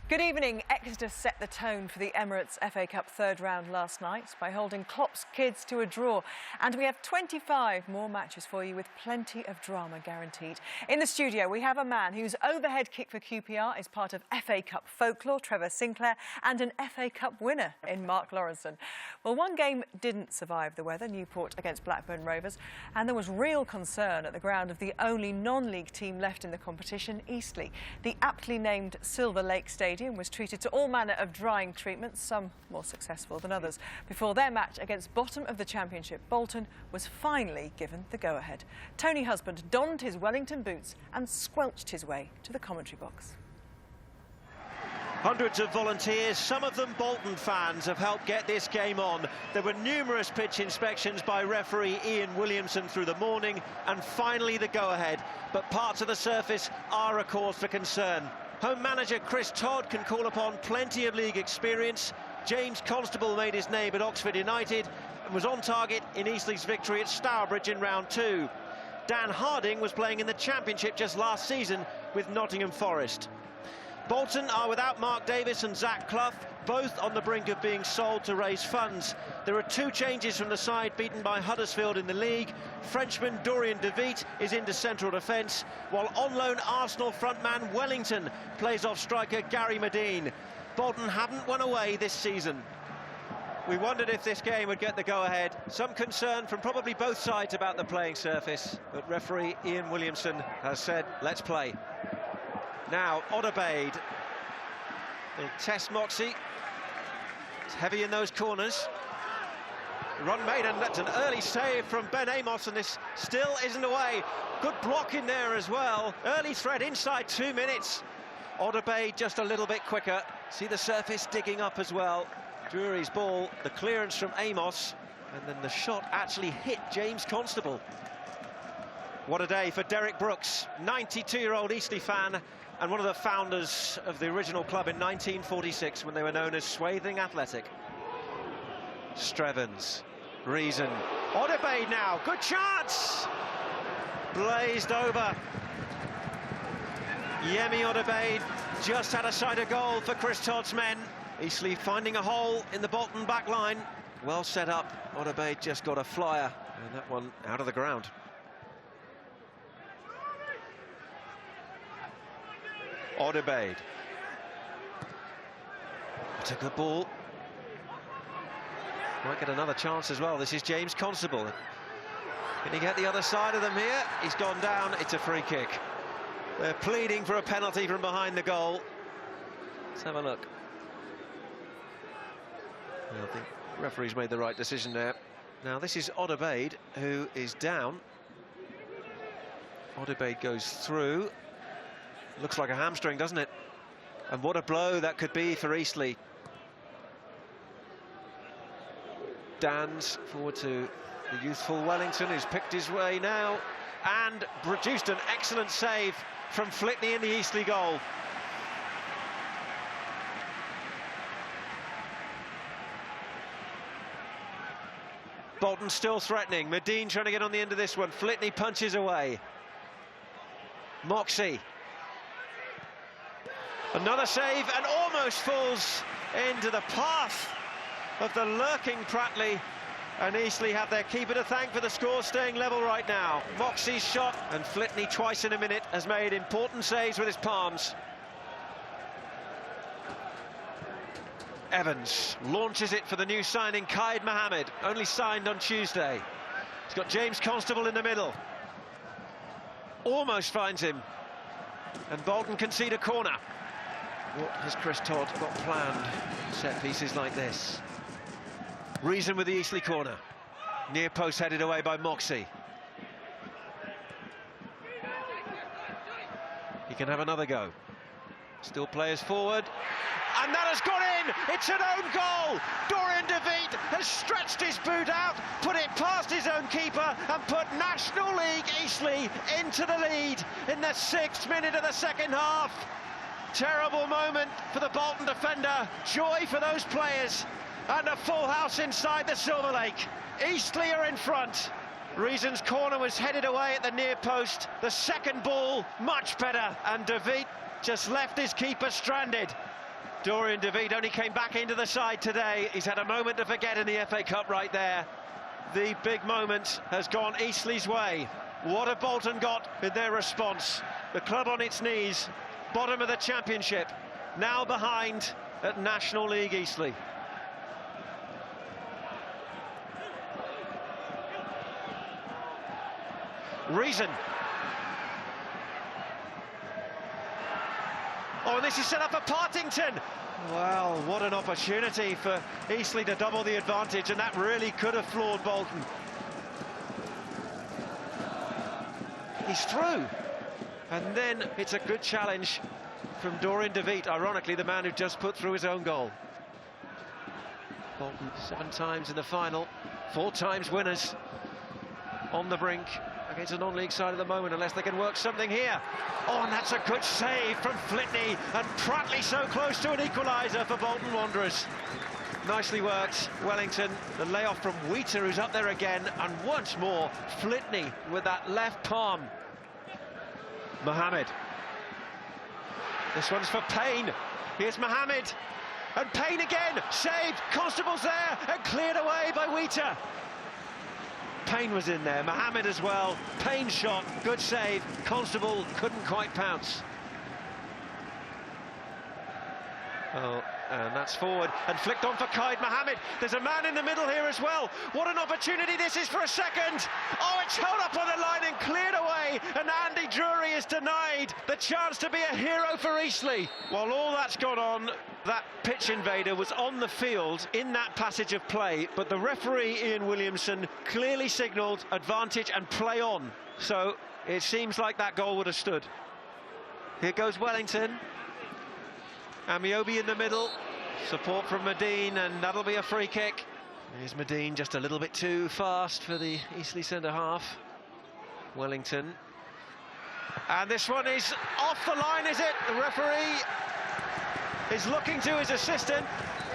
Good evening. Exeter set the tone for the Emirates FA Cup third round last night by holding Klopp's kids to a draw. And we have 25 more matches for you with plenty of drama guaranteed. In the studio, we have a man whose overhead kick for QPR is part of FA Cup folklore, Trevor Sinclair, and an FA Cup winner in Mark Lawrenson. Well, one game didn't survive the weather, Newport against Blackburn Rovers, and there was real concern at the ground of the only non-league team left in the competition, Eastleigh. The aptly named Silver Lake Stadium was treated to all manner of drying treatments, some more successful than others, before their match against bottom of the Championship, Bolton, was finally given the go-ahead. Tony Husband donned his Wellington boots and squelched his way to the commentary box. Hundreds of volunteers, some of them Bolton fans, have helped get this game on. There were numerous pitch inspections by referee Ian Williamson through the morning, and finally the go-ahead. But parts of the surface are a cause for concern. Home manager Chris Todd can call upon plenty of league experience. James Constable made his name at Oxford United and was on target in Eastleigh's victory at Stourbridge in round 2. Dan Harding was playing in the Championship just last season with Nottingham Forest. Bolton are without Mark Davis and Zach Clough, both on the brink of being sold to raise funds. There are two changes from the side beaten by Huddersfield in the league. Frenchman Dorian De Vite is into central defence, while on-loan Arsenal frontman Wellington plays off striker Gary Medine. Bolton haven't won away this season. We wondered if this game would get the go-ahead. Some concern from probably both sides about the playing surface, but referee Ian Williamson has said, let's play. Now, Odebaid will test Moxey. It's heavy in those corners. Run made, and that's an early save from Ben Amos, and this still isn't away. Good block in there as well. Early threat inside 2 minutes. Odebaid just a little bit quicker. See the surface digging up as well. Drury's ball, the clearance from Amos, and then the shot actually hit James Constable. What a day for Derek Brooks, 92-year-old Eastleigh fan, and one of the founders of the original club in 1946 when they were known as Swaithing Athletic. Strevens, Reason, Odebaid now, good chance! Blazed over. Yemi Odebaid just had a side of goal for Chris Todd's men. Eastleigh finding a hole in the Bolton back line. Well set up, Odebaid just got a flyer, and that one out of the ground. Odebaid. It's a good ball. Might get another chance as well. This is James Constable. Can he get the other side of them here? He's gone down. It's a free kick. They're pleading for a penalty from behind the goal. Let's have a look. I think the referee's made the right decision there. Now this is Odebaid, who is down. Odebaid goes through. Looks like a hamstring, doesn't it? And what a blow that could be for Eastleigh. Dan's forward to the youthful Wellington, who's picked his way now and produced an excellent save from Flitney in the Eastleigh goal. Bolton still threatening. Medine trying to get on the end of this one. Flitney punches away. Moxey. Another save, and almost falls into the path of the lurking Pratley, and Eastleigh have their keeper to thank for the score staying level right now. Moxey's shot, and Flitney twice in a minute has made important saves with his palms. Evans launches it for the new signing Qaid Mohammed, only signed on Tuesday. He's got James Constable in the middle. Almost finds him, and Bolton concede a corner. What has Chris Todd got planned? Set pieces like this. Reason with the Eastleigh corner. Near post headed away by Moxey. He can have another go. Still players forward. And that has gone in! It's an own goal! Dorian De Vite has stretched his boot out, put it past his own keeper, and put National League Eastleigh into the lead in the 6th minute of the second half. Terrible moment for the Bolton defender, joy for those players, and a full house inside the Silver Lake. Eastleigh are in front. Reason's corner was headed away at the near post. The second ball, much better, and De Vite just left his keeper stranded. Dorian DeVeet only came back into the side today. He's had a moment to forget in the FA Cup right there. The big moment has gone Eastleigh's way. What have Bolton got in their response? The club on its knees, bottom of the Championship, now behind at National League Eastleigh. Reason. Oh, and this is set up for Partington. Well, what an opportunity for Eastleigh to double the advantage, and that really could have floored Bolton. He's through. And then it's a good challenge from Dorian DeVeet, ironically the man who just put through his own goal. Bolton 7 times in the final, 4 times winners, on the brink against a non-league side at the moment, unless they can work something here. Oh, and that's a good save from Flitney, and Pratley so close to an equaliser for Bolton Wanderers. Nicely worked, Wellington. The layoff from Wheater, who's up there again, and once more Flitney with that left palm. Mohamed. This one's for Payne. Here's Mohamed, and Payne again, saved. Constable's there, and cleared away by Wheater. Payne was in there, Mohamed as well. Payne shot, good save. Constable couldn't quite pounce. Oh, and that's forward and flicked on for Qaid Mohamed. There's a man in the middle here as well. What an opportunity this is for a second. Oh, it's held up on the line and cleared away, and Andy Drury is denied the chance to be a hero for Eastleigh. While all that's gone on, that pitch invader was on the field in that passage of play, but the referee Ian Williamson clearly signalled advantage and play on. So it seems like that goal would have stood. Here goes Wellington. Amiobi in the middle, support from Medine, and that'll be a free kick. Here's Medine, just a little bit too fast for the Eastleigh centre-half. Wellington. And this one is off the line, is it? The referee is looking to his assistant.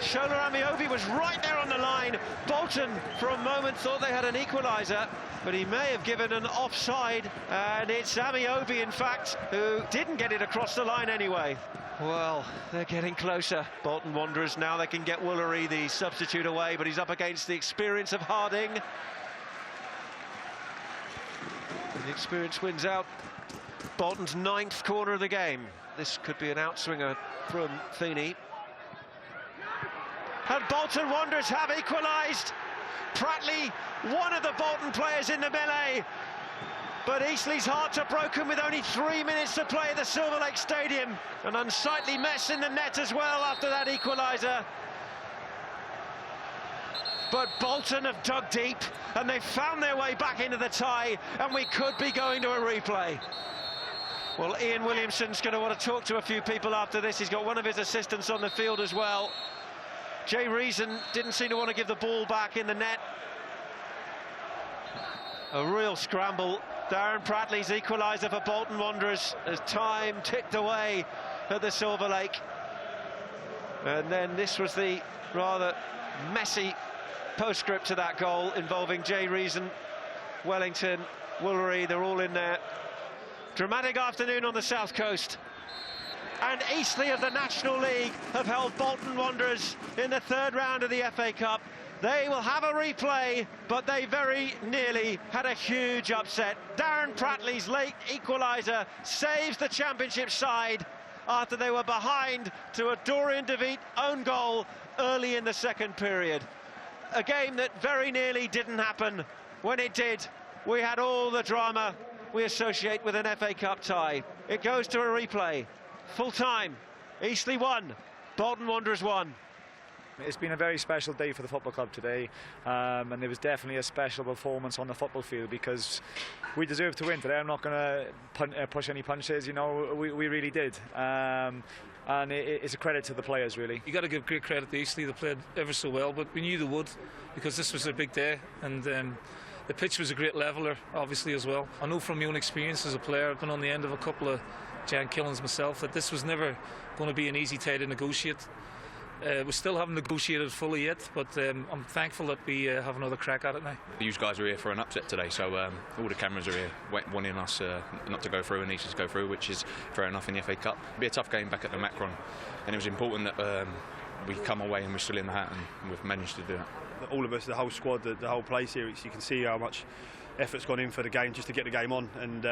Shola Amiobi was right there on the line. Bolton, for a moment, thought they had an equaliser, but he may have given an offside, and it's Amiobi, in fact, who didn't get it across the line anyway. Well, they're getting closer. Bolton Wanderers, now they can get Woolery, the substitute, away, but he's up against the experience of Harding. And the experience wins out. Bolton's 9th corner of the game. This could be an outswinger from Feeney. And Bolton Wanderers have equalised. Pratley, one of the Bolton players in the melee. But Eastleigh's hearts are broken with only 3 minutes to play at the Silver Lake Stadium. An unsightly mess in the net as well after that equaliser. But Bolton have dug deep, and they've found their way back into the tie, and we could be going to a replay. Well, Ian Williamson's going to want to talk to a few people after this. He's got one of his assistants on the field as well. Jay Reason didn't seem to want to give the ball back in the net. A real scramble. Darren Pratley's equaliser for Bolton Wanderers as time ticked away at the Silver Lake. And then this was the rather messy postscript to that goal involving Jay Reason, Wellington, Woolery, they're all in there. Dramatic afternoon on the south coast. And Eastleigh of the National League have held Bolton Wanderers in the 3rd round of the FA Cup. They will have a replay, but they very nearly had a huge upset. Darren Pratley's late equaliser saves the Championship side after they were behind to a Dorian DeVeet own goal early in the 2nd period. A game that very nearly didn't happen. When it did, we had all the drama we associate with an FA Cup tie. It goes to a replay. Full time. Eastleigh 1, Bolton Wanderers 1. It's been a very special day for the football club today, and there was definitely a special performance on the football field because we deserved to win today. I'm not going to push any punches, you know, we really did. And it's a credit to the players, really. You got to give great credit to Eastleigh. They played ever so well, but we knew they would because this was a big day, and the pitch was a great leveller, obviously, as well. I know from my own experience as a player, I've been on the end of a couple of giant killings myself, that this was never going to be an easy tie to negotiate. We still haven't negotiated fully yet, but I'm thankful that we have another crack at it now. You guys are here for an upset today, so all the cameras are here wanting us not to go through and Eastleigh to go through, which is fair enough in the FA Cup. It'll be a tough game back at the Macron, and it was important that we come away and we're still in the hat, and we've managed to do that. All of us, the whole squad, the whole place here, you can see how much effort's gone in for the game just to get the game on, and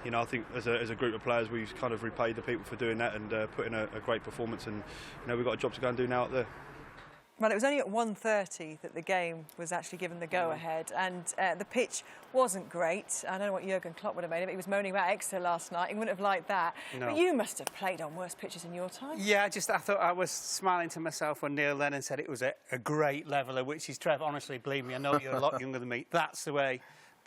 you know, I think as a group of players we've kind of repaid the people for doing that and put in a great performance, and you know, we've got a job to go and do now out there. Well, it was only at 1:30 that the game was actually given the go-ahead, and the pitch wasn't great. I don't know what Jurgen Klopp would have made of it. He was moaning about Exeter last night. He wouldn't have liked that. No. But you must have played on worse pitches in your time. Yeah, I thought I was smiling to myself when Neil Lennon said it was a great leveller, which is, Trev, honestly, believe me, I know you're a lot younger than me. That's the way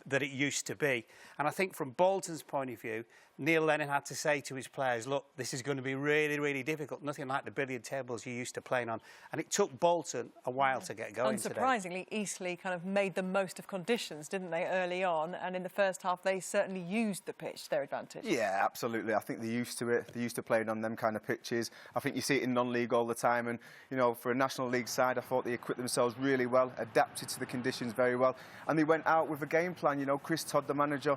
that it used to be. And I think from Bolton's point of view, Neil Lennon had to say to his players, look, this is going to be really, really difficult. Nothing like the billiard tables you're used to playing on. And it took Bolton a while to get going today. Unsurprisingly, Eastleigh kind of made the most of conditions, didn't they, early on? And in the first half, they certainly used the pitch to their advantage. Yeah, absolutely. I think they're used to it. They're used to playing on them kind of pitches. I think you see it in non-league all the time. And, you know, for a National League side, I thought they equipped themselves really well, adapted to the conditions very well. And they went out with a game plan. You know, Chris Todd, the manager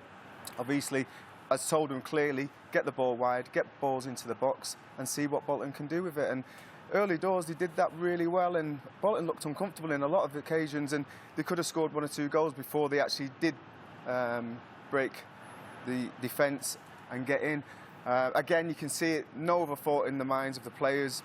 of Eastleigh, has told them clearly, get the ball wide, get balls into the box and see what Bolton can do with it. And early doors, they did that really well, and Bolton looked uncomfortable in a lot of occasions, and they could have scored 1 or 2 goals before they actually did break the defence and get in. Again, you can see it, no other thought in the minds of the players.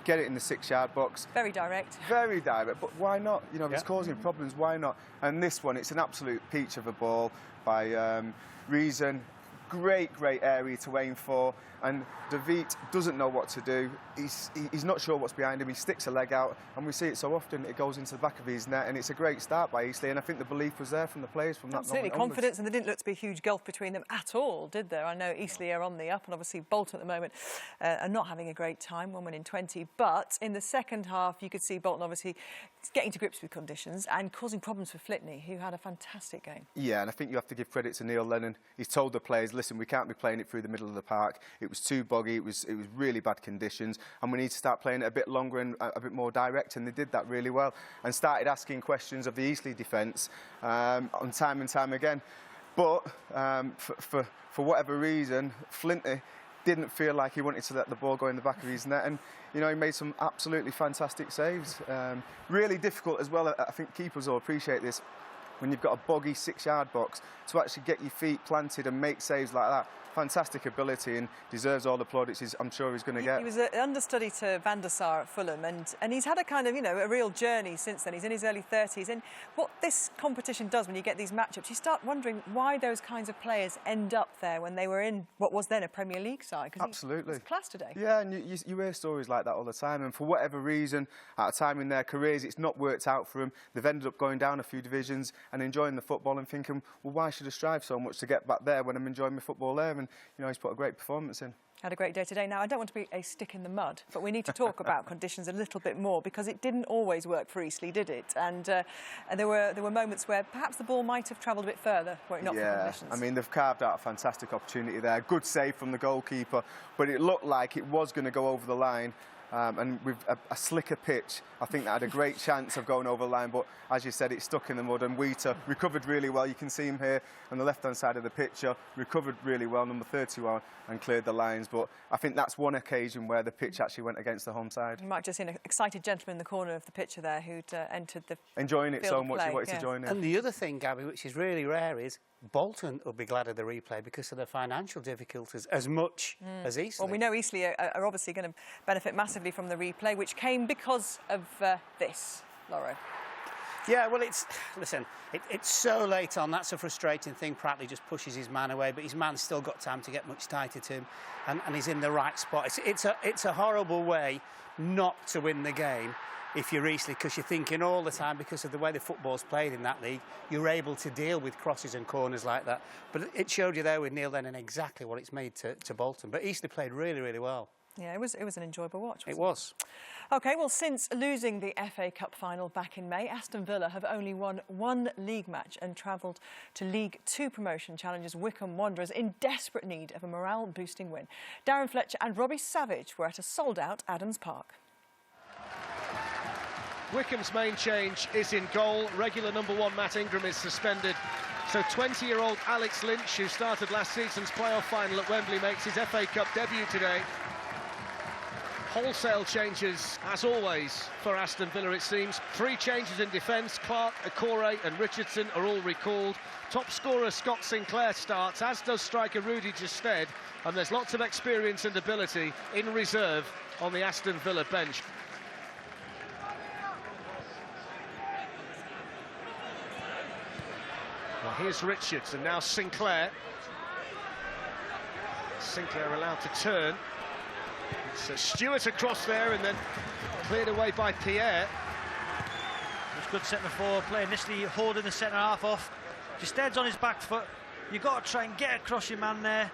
Get it in the 6-yard box. Very direct. Very direct, but why not? You know, if it's causing problems, why not? And this one, it's an absolute peach of a ball by Reason. Great area to aim for, and David doesn't know what to do. He's not sure what's behind him. He sticks a leg out, and we see it so often. It goes into the back of his net, and it's a great start by Eastleigh. And I think the belief was there from the players from that moment Absolutely, confidence, and there didn't look to be a huge gulf between them at all, did there? I know Eastleigh are on the up, and obviously Bolton at the moment are not having a great time, 1 win in 20. But in the second half, you could see Bolton obviously getting to grips with conditions and causing problems for Flitney, who had a fantastic game. Yeah, and I think you have to give credit to Neil Lennon. He's told the players, listen, we can't be playing it through the middle of the park. It was too boggy. It was really bad conditions, and we need to start playing it a bit longer and a bit more direct. And they did that really well, and started asking questions of the Eastleigh defence on time and time again. But for whatever reason, Flitney didn't feel like he wanted to let the ball go in the back of his net, and you know, he made some absolutely fantastic saves. Really difficult as well. I think keepers will appreciate this. When you've got a boggy 6-yard box, to actually get your feet planted and make saves like that, fantastic ability, and deserves all the plaudits I'm sure he's going to get. He was an understudy to Van der Sar at Fulham, and he's had a kind of, you know, a real journey since then. He's in his early 30s, and what this competition does when you get these matchups, you start wondering why those kinds of players end up there when they were in what was then a Premier League side. Absolutely. He was class today. Yeah, and you hear stories like that all the time, and for whatever reason, at a time in their careers, it's not worked out for them. They've ended up going down a few divisions and enjoying the football and thinking, well, why should I strive so much to get back there when I'm enjoying my football there? And, you know, he's put a great performance in. Had a great day today. Now, I don't want to be a stick in the mud, but we need to talk about conditions a little bit more, because it didn't always work for Eastleigh, did it? And there were moments where perhaps the ball might have travelled a bit further were it not for conditions. I mean, they've carved out a fantastic opportunity there. Good save from the goalkeeper, but it looked like it was going to go over the line. And with a slicker pitch, I think that had a great chance of going over the line, but as you said, it stuck in the mud, and Wheater recovered really well. You can see him here on the left-hand side of the picture, recovered really well, number 31, and cleared the lines. But I think that's one occasion where the pitch actually went against the home side. You might have just seen an excited gentleman in the corner of the picture there who'd entered the enjoying it so much, play. He wanted to join in. And the other thing, Gabby, which is really rare, is Bolton will be glad of the replay because of the financial difficulties as much as Eastleigh. Well, we know Eastleigh are obviously going to benefit massively from the replay, which came because of this, Lauro. Yeah, well, it's so late on. That's a frustrating thing. Pratley just pushes his man away, but his man's still got time to get much tighter to him, and he's in the right spot. It's a horrible way not to win the game if you're Eastleigh, because you're thinking all the time, because of the way the football's played in that league, you're able to deal with crosses and corners like that. But it showed you there with Neil Lennon exactly what it's made to Bolton. But Eastleigh played really, really well. Yeah, it was an enjoyable watch, wasn't it? It was. OK, well, since losing the FA Cup final back in May, Aston Villa have only won 1 league match and travelled to League 2 promotion challengers Wycombe Wanderers in desperate need of a morale-boosting win. Darren Fletcher and Robbie Savage were at a sold-out Adams Park. Wycombe's main change is in goal. Regular number 1 Matt Ingram is suspended. So 20-year-old Alex Lynch, who started last season's playoff final at Wembley, makes his FA Cup debut today. Wholesale changes, as always, for Aston Villa, it seems. 3 changes in defence. Clark, Akore and Richardson are all recalled. Top scorer Scott Sinclair starts, as does striker Rudy Gestead. And there's lots of experience and ability in reserve on the Aston Villa bench. Well, here's Richards, and now Sinclair. Sinclair allowed to turn. It's Stewart across there, and then cleared away by Pierre. It was good centre forward play, initially holding the centre half off. Gestead's on his back foot. You've got to try and get across your man there.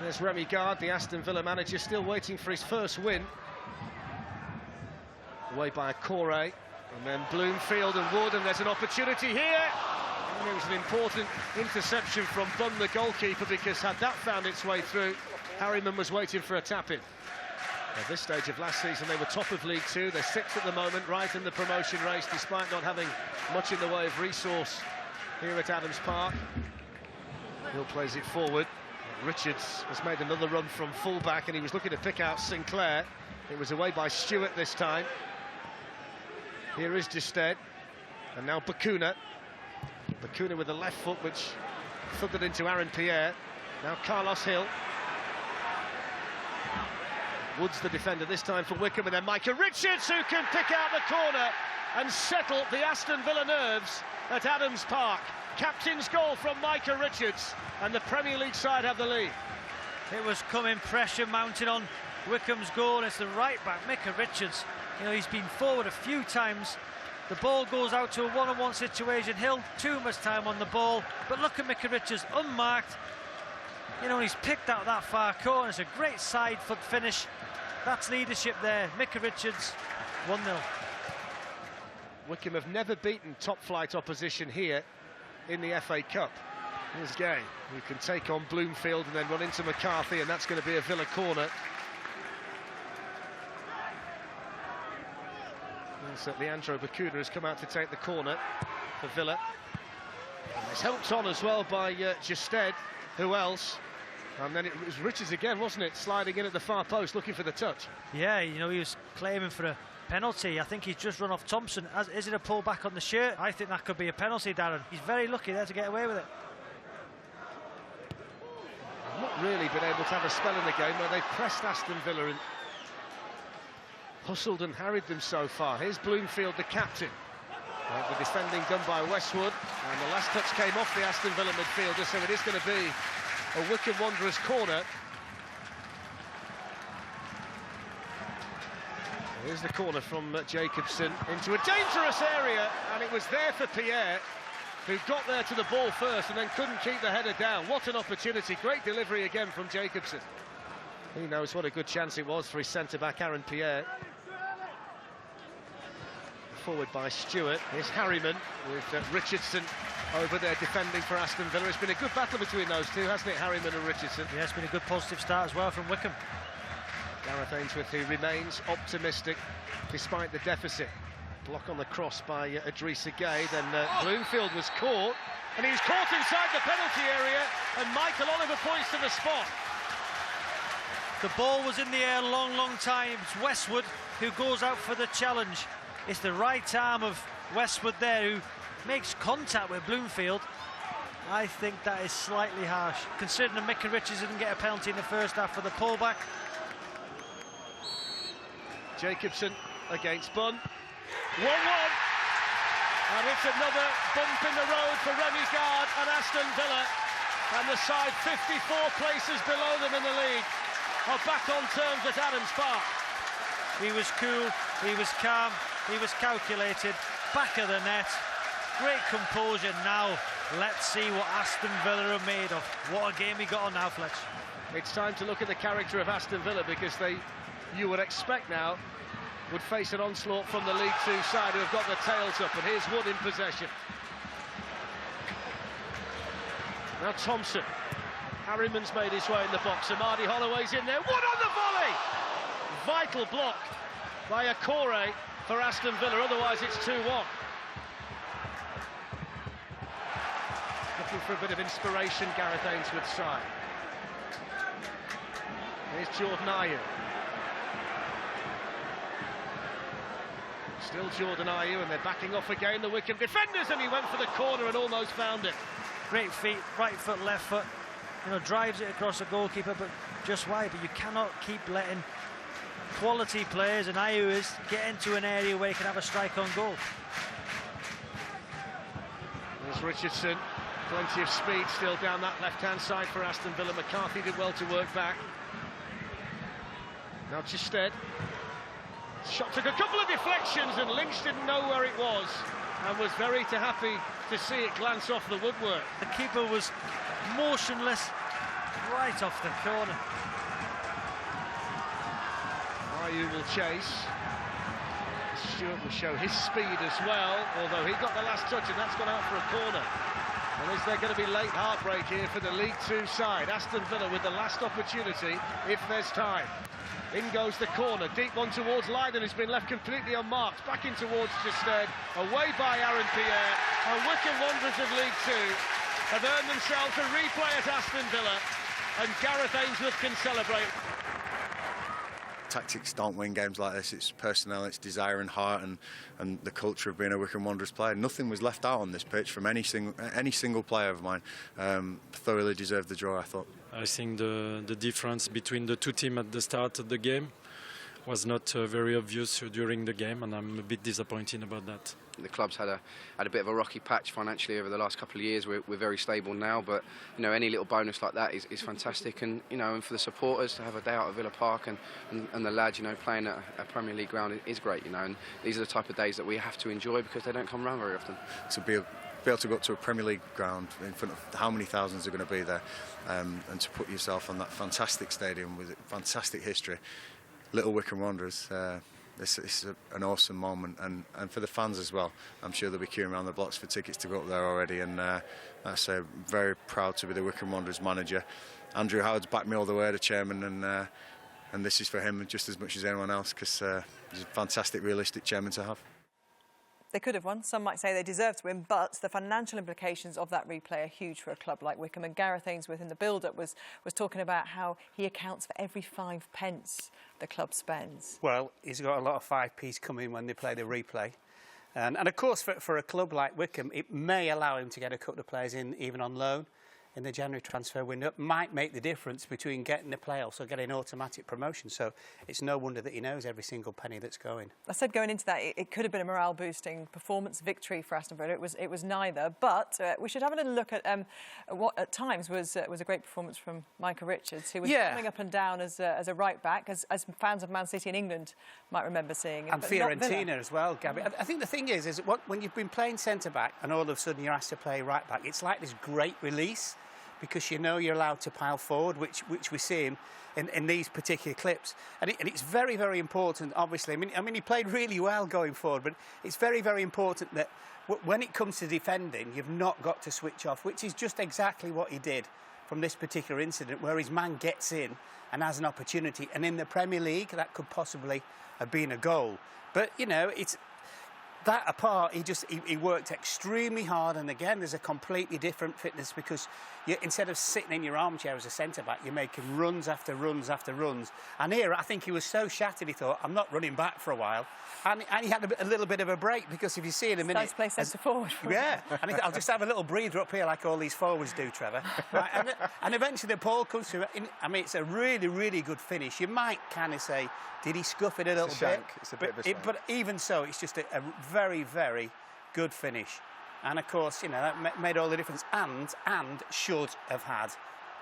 There's Remy Gard, the Aston Villa manager, still waiting for his first win. Away by Akore. And then Bloomfield and Wood, and there's an opportunity here. And it was an important interception from Bunn, the goalkeeper, because had that found its way through, Harriman was waiting for a tap-in. At this stage of last season, they were top of League Two. They're 6th at the moment, right in the promotion race, despite not having much in the way of resource here at Adams Park. Hill plays it forward. Richards has made another run from full-back, and he was looking to pick out Sinclair. It was away by Stewart this time. Here is Gestead, and now Bakuna. Bakuna with the left foot, which thundered into Aaron Pierre. Now Carlos Hill. Wood's the defender this time for Wycombe, and then Micah Richards, who can pick out the corner and settle the Aston Villa nerves at Adams Park. Captain's goal from Micah Richards, and the Premier League side have the lead. It was coming, pressure mounting on Wycombe's goal. It's the right back, Micah Richards. You know, he's been forward a few times. The ball goes out to a one-on-one situation. Hill, too much time on the ball. But look at Micah Richards, unmarked. You know, he's picked out that far corner. It's a great side foot finish. That's leadership there. Micah Richards, 1-0. Wycombe have never beaten top-flight opposition here in the FA Cup. Here's Gay, who can take on Bloomfield and then run into McCarthy, and that's going to be a Villa corner. So Leandro Bakuna has come out to take the corner for Villa. And it's helped on as well by Gestead. Who else? And then it was Richards again, wasn't it? Sliding in at the far post, looking for the touch. Yeah, you know, he was claiming for a penalty. I think he's just run off Thompson. Is it a pull back on the shirt? I think that could be a penalty, Darren. He's very lucky there to get away with it. I've not really been able to have a spell in the game where they've pressed Aston Villa and hustled and harried them so far. Here's Bloomfield, the captain. The defending done by Westwood, and the last touch came off the Aston Villa midfielder, so it is going to be a Wycombe Wanderers corner. Here's the corner from Jacobson into a dangerous area, and it was there for Pierre, who got there to the ball first and then couldn't keep the header down. What an opportunity. Great delivery again from Jacobson. He knows what a good chance it was for his centre-back, Aaron Pierre. Forward by Stewart. Here's Harriman with Richardson over there defending for Aston Villa. It's been a good battle between those two, hasn't it, Harriman and Richardson? Yeah, it's been a good positive start as well from Wycombe. Gareth Ainsworth, who remains optimistic despite the deficit. Block on the cross by Idrissa Gueye. Then Bloomfield was caught, and he was caught inside the penalty area, and Michael Oliver points to the spot. The ball was in the air a long, long time. It's Westwood who goes out for the challenge. It's the right arm of Westwood there who makes contact with Bloomfield. I think that is slightly harsh, considering that Micah Richards didn't get a penalty in the first half for the pullback. Jacobson against Bunn. 1-1. And it's another bump in the road for Remy Gard and Aston Villa. And the side 54 places below them in the league are back on terms at Adams Park. He was cool, he was calm, he was calculated, back of the net, great composure. Now let's see what Aston Villa are made of. What a game he got on now, Fletch. It's time to look at the character of Aston Villa, because you would expect now, would face an onslaught from the League Two side who have got their tails up, and here's Wood in possession. Now Thompson. Harriman's made his way in the box. Amadi Holloway's in there. Wood on the volley! Vital block by a Corey for Aston Villa, otherwise it's 2-1. Looking for a bit of inspiration, Gareth Ainsworth's side. Here's Jordan Ayew. Still Jordan Ayew, and they're backing off again, the Wycombe defenders, and he went for the corner and almost found it. Great feet, right foot, left foot, you know, drives it across the goalkeeper, but just wide. But you cannot keep letting quality players, and Ayew is, get into an area where he can have a strike on goal. There's Richardson, plenty of speed still down that left-hand side for Aston Villa. McCarthy did well to work back. Now Chisted. Shot took a couple of deflections, and Lynch didn't know where it was and was very happy to see it glance off the woodwork. The keeper was motionless right off the corner. Ayew will chase. Stewart will show his speed as well, although he got the last touch, and that's gone out for a corner. And is there going to be late heartbreak here for the League Two side? Aston Villa with the last opportunity if there's time. In goes the corner, deep one towards Lydon, who's been left completely unmarked. Back in towards Chisted, away by Aaron Pierre. And Wycombe Wanderers of League Two have earned themselves a replay at Aston Villa, and Gareth Ainsworth can celebrate. Tactics don't win games like this. It's personnel, it's desire and heart, and the culture of being a Wycombe Wanderers player. Nothing was left out on this pitch from any single player of mine. Thoroughly deserved the draw, I thought. I think the difference between the two teams at the start of the game was not very obvious during the game, and I'm a bit disappointed about that. The club's had a bit of a rocky patch financially over the last couple of years. We're very stable now, but you know, any little bonus like that is fantastic, and you know, and for the supporters to have a day out at Villa Park and the lads, you know, playing at a Premier League ground is great, you know, and these are the type of days that we have to enjoy because they don't come around very often. To be able to go up to a Premier League ground in front of how many thousands are going to be there, and to put yourself on that fantastic stadium with fantastic history, Little Wycombe Wanderers. It's an awesome moment, and for the fans as well. I'm sure they'll be queuing around the blocks for tickets to go up there already, and I say very proud to be the Wycombe Wanderers manager. Andrew Howard's backed me all the way, the chairman, and this is for him just as much as anyone else, because he's a fantastic, realistic chairman to have. They could have won. Some might say they deserve to win, but the financial implications of that replay are huge for a club like Wycombe. And Gareth Ainsworth in the build-up was talking about how he accounts for every 5 pence the club spends. Well, he's got a lot of 5p's coming when they play the replay. And of course, for a club like Wycombe, it may allow him to get a couple of players in, even on loan, in the January transfer window. Might make the difference between getting the playoffs or getting automatic promotion. So it's no wonder that he knows every single penny that's going. I said going into that, it could have been a morale-boosting performance victory for Aston Villa. It was neither. But we should have a little look at what at times was a great performance from Micah Richards, who was coming up and down as a right back, as fans of Man City in England might remember seeing him. And Fiorentina as well, Gabby. I think the thing is when you've been playing centre back and all of a sudden you're asked to play right back, it's like this great release, because you know you're allowed to pile forward, which we see him in these particular clips. And it's very, very important, obviously. I mean, he played really well going forward, but it's very, very important that when it comes to defending, you've not got to switch off, which is just exactly what he did from this particular incident, where his man gets in and has an opportunity. And in the Premier League, that could possibly have been a goal. But, you know, it's... That apart, he worked extremely hard, and again, there's a completely different fitness, because instead of sitting in your armchair as a centre-back, you're making runs after runs after runs. And here, I think he was so shattered, he thought, I'm not running back for a while. And he had a little bit of a break, because if you see in a minute... Nice place centre forward. Yeah, and I'll just have a little breather up here like all these forwards do, Trevor. Right, and eventually the ball comes through. I mean, it's a really, really good finish. You might kind of say, did he scuff it a little bit? It's a bit of a shank. But even so, it's just a very, very good finish. And of course, you know, that made all the difference, and should have had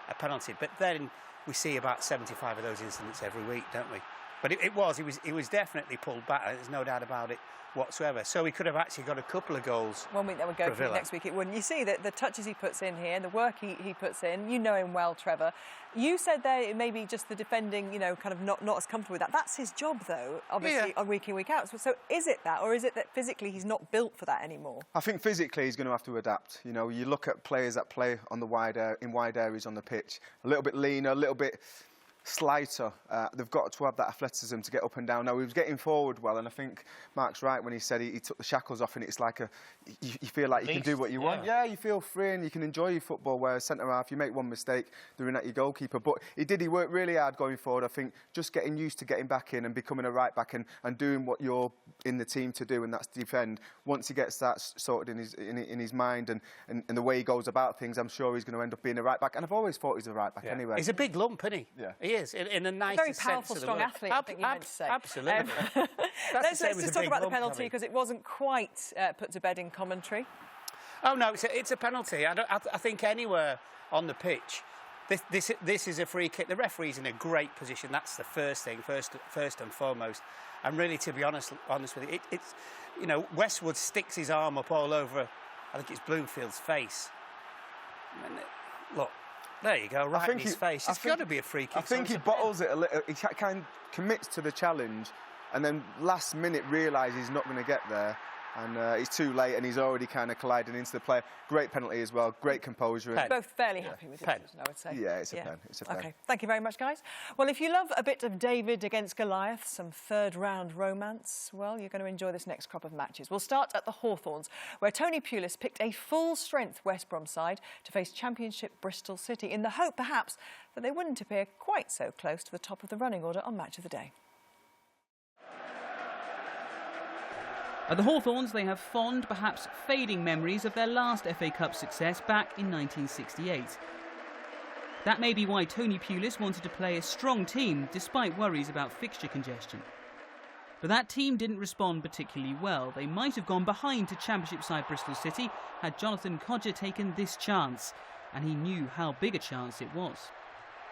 a penalty. But then we see about 75 of those incidents every week, don't we? But he was definitely pulled back. There's no doubt about it whatsoever. So he could have actually got a couple of goals. 1 week that would go for next week it wouldn't. You see that the touches he puts in here, the work he puts in. You know him well, Trevor. You said there it may be just the defending, you know, kind of not as comfortable with that. That's his job, though, obviously, on week in, week out. So is it that, or is it that physically he's not built for that anymore? I think physically he's going to have to adapt. You know, you look at players that play on in wide areas on the pitch, a little bit leaner, a little bit slighter. They've got to have that athleticism to get up and down. Now, he was getting forward well, and I think Mark's right when he said he took the shackles off, and it's like you feel like you can do what you want. Yeah, you feel free and you can enjoy your football, whereas centre-half, you make one mistake, they're in at your goalkeeper. But he worked really hard going forward. I think just getting used to getting back in and becoming a right-back and doing what you're in the team to do, and that's defend. Once he gets that sorted in his mind and the way he goes about things, I'm sure he's going to end up being a right-back. And I've always thought he's a right-back anyway. He's a big lump, isn't he? Yeah. He is, in a nice very powerful, strong athlete, I think you meant to say. Absolutely. Let's just talk about the penalty, because it wasn't quite put to bed in commentary. Oh, no, it's a penalty. I think anywhere on the pitch, this is a free kick. The referee's in a great position. That's the first thing, first and foremost. And really, to be honest with you, it's you know, Westwood sticks his arm up all over, I think it's Bloomfield's face. And look, there you go, right in his face. It's got to be a free kick. I think he bottles it a little. He kind of commits to the challenge, and then last minute realises he's not going to get there, and it's too late, and he's already kind of colliding into the player. Great penalty as well, great composure. Both fairly happy with it, I would say. Yeah, it's a pen. It's a pen. OK, thank you very much, guys. Well, if you love a bit of David against Goliath, some third-round romance, well, you're going to enjoy this next crop of matches. We'll start at the Hawthorns, where Tony Pulis picked a full-strength West Brom side to face Championship Bristol City, in the hope, perhaps, that they wouldn't appear quite so close to the top of the running order on Match of the Day. At the Hawthorns, they have fond, perhaps fading memories of their last FA Cup success back in 1968. That may be why Tony Pulis wanted to play a strong team despite worries about fixture congestion. But that team didn't respond particularly well. They might have gone behind to Championship side Bristol City had Jonathan Codger taken this chance, and he knew how big a chance it was.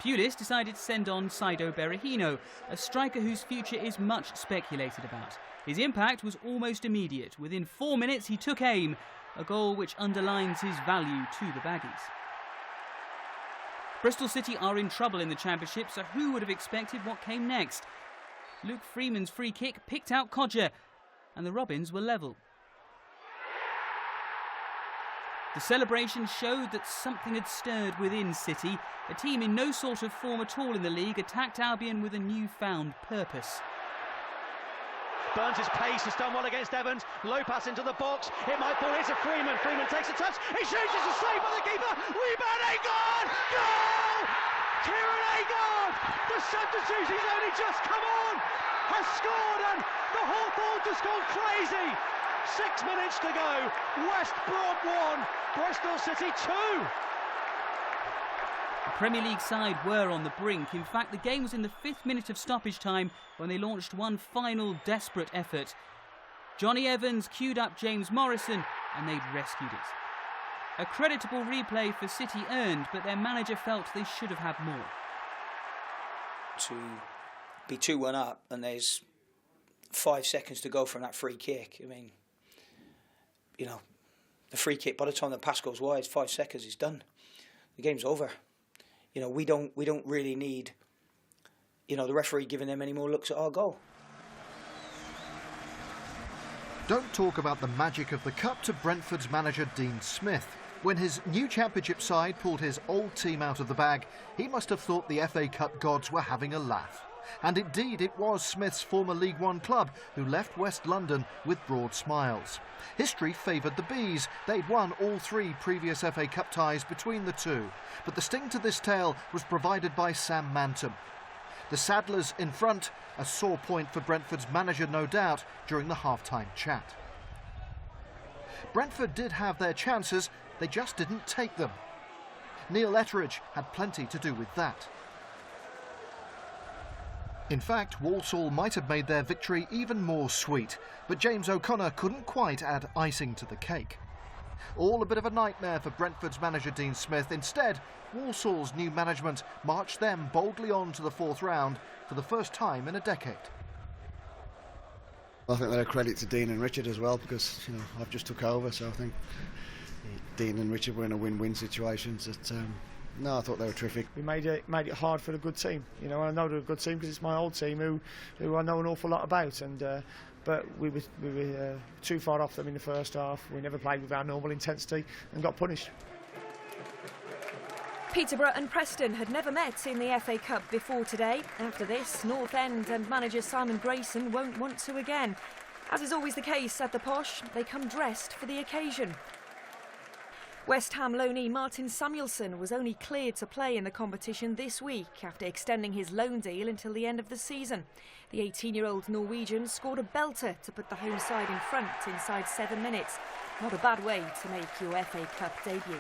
Pulis decided to send on Saido Berahino, a striker whose future is much speculated about. His impact was almost immediate. Within 4 minutes he took aim, a goal which underlines his value to the Baggies. Bristol City are in trouble in the Championship, so who would have expected what came next? Luke Freeman's free kick picked out Codger, and the Robins were level. The celebration showed that something had stirred within City. A team in no sort of form at all in the league attacked Albion with a newfound purpose. Burns' pace has done well against Evans. Low pass into the box. It might fall into Freeman. Freeman takes a touch. He shoots. It's a save by the keeper. Rebound. Agard! Goal! Kieran Agard, the substitute, he's only just come on, has scored, and the Hawthorns just gone crazy. 6 minutes to go. West Brom 1, Bristol City 2. The Premier League side were on the brink. In fact, the game was in the 5th minute of stoppage time when they launched one final desperate effort. Johnny Evans queued up James Morrison and they'd rescued it. A creditable replay for City earned, but their manager felt they should have had more. To be 2-1 up and there's 5 seconds to go from that free kick, I mean, you know, the free kick, by the time the pass goes wide, 5 seconds, it's done. The game's over. You know, we don't really need, you know, the referee giving them any more looks at our goal. Don't talk about the magic of the Cup to Brentford's manager Dean Smith. When his new Championship side pulled his old team out of the bag, he must have thought the FA Cup gods were having a laugh. And indeed, it was Smith's former League One club who left West London with broad smiles. History favoured the Bees. They'd won all 3 previous FA Cup ties between the two. But the sting to this tale was provided by Sam Manton. The Saddlers in front, a sore point for Brentford's manager, no doubt, during the half-time chat. Brentford did have their chances, they just didn't take them. Neil Etheridge had plenty to do with that. In fact, Walsall might have made their victory even more sweet, but James O'Connor couldn't quite add icing to the cake. All a bit of a nightmare for Brentford's manager Dean Smith. Instead, Walsall's new management marched them boldly on to the 4th round for the first time in a decade. I think they're a credit to Dean and Richard as well, because, you know, I've just took over, so I think Dean and Richard were in a win-win situation. No, I thought they were terrific. We made it hard for the good team. You know, I know they're a good team because it's my old team who I know an awful lot about. But we were too far off them in the first half. We never played with our normal intensity and got punished. Peterborough and Preston had never met in the FA Cup before today. After this, North End and manager Simon Grayson won't want to again. As is always the case at the Posh, they come dressed for the occasion. West Ham loanee Martin Samuelsson was only cleared to play in the competition this week after extending his loan deal until the end of the season. The 18-year-old Norwegian scored a belter to put the home side in front inside 7 minutes. Not a bad way to make your FA Cup debut.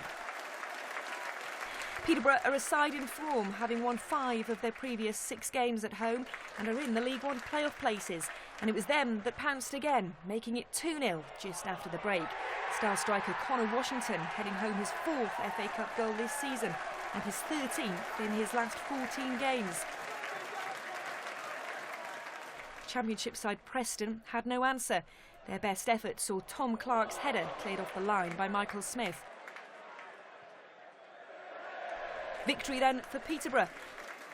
Peterborough are a side in form, having won 5 of their previous 6 games at home and are in the League One playoff places. And it was them that pounced again, making it 2-0 just after the break. Star striker Connor Washington heading home his 4th FA Cup goal this season and his 13th in his last 14 games. Championship side Preston had no answer. Their best effort saw Tom Clark's header cleared off the line by Michael Smith. Victory then for Peterborough,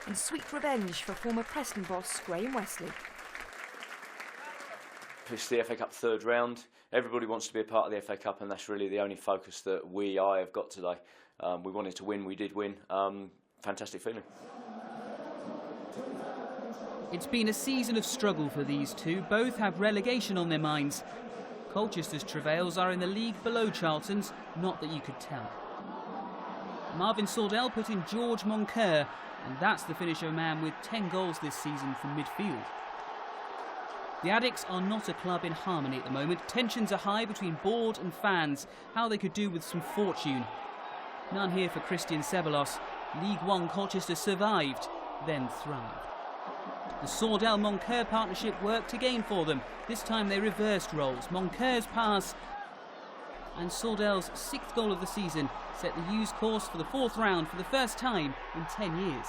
and sweet revenge for former Preston boss Graham Westley. It's the FA Cup third round. Everybody wants to be a part of the FA Cup, and that's really the only focus that I have got today. We wanted to win, we did win. Fantastic feeling. It's been a season of struggle for these two. Both have relegation on their minds. Colchester's travails are in the league below Charlton's, not that you could tell. Marvin Sordell put in George Moncur, and that's the finish of a man with 10 goals this season from midfield. The Addicts are not a club in harmony at the moment. Tensions are high between board and fans, how they could do with some fortune. None here for Christian Ceballos. League One Colchester survived, then thrived. The Sordell-Moncur partnership worked again for them. This time they reversed roles. Moncur's pass and Sordell's 6th goal of the season set the U's course for the 4th round for the first time in 10 years.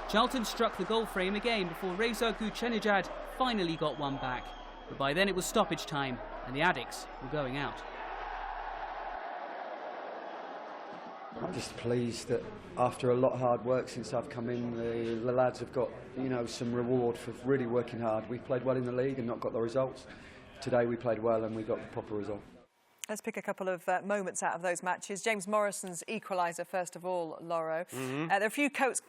Charlton struck the goal frame again before Reza Guchenijad finally got one back. But by then it was stoppage time and the Addicts were going out. I'm just pleased that after a lot of hard work since I've come in, the lads have got, some reward for really working hard. We've played well in the league and not got the results. Today we played well and we got the proper result. Let's pick a couple of moments out of those matches. James Morrison's equaliser, first of all, Lauro. There are a few quotes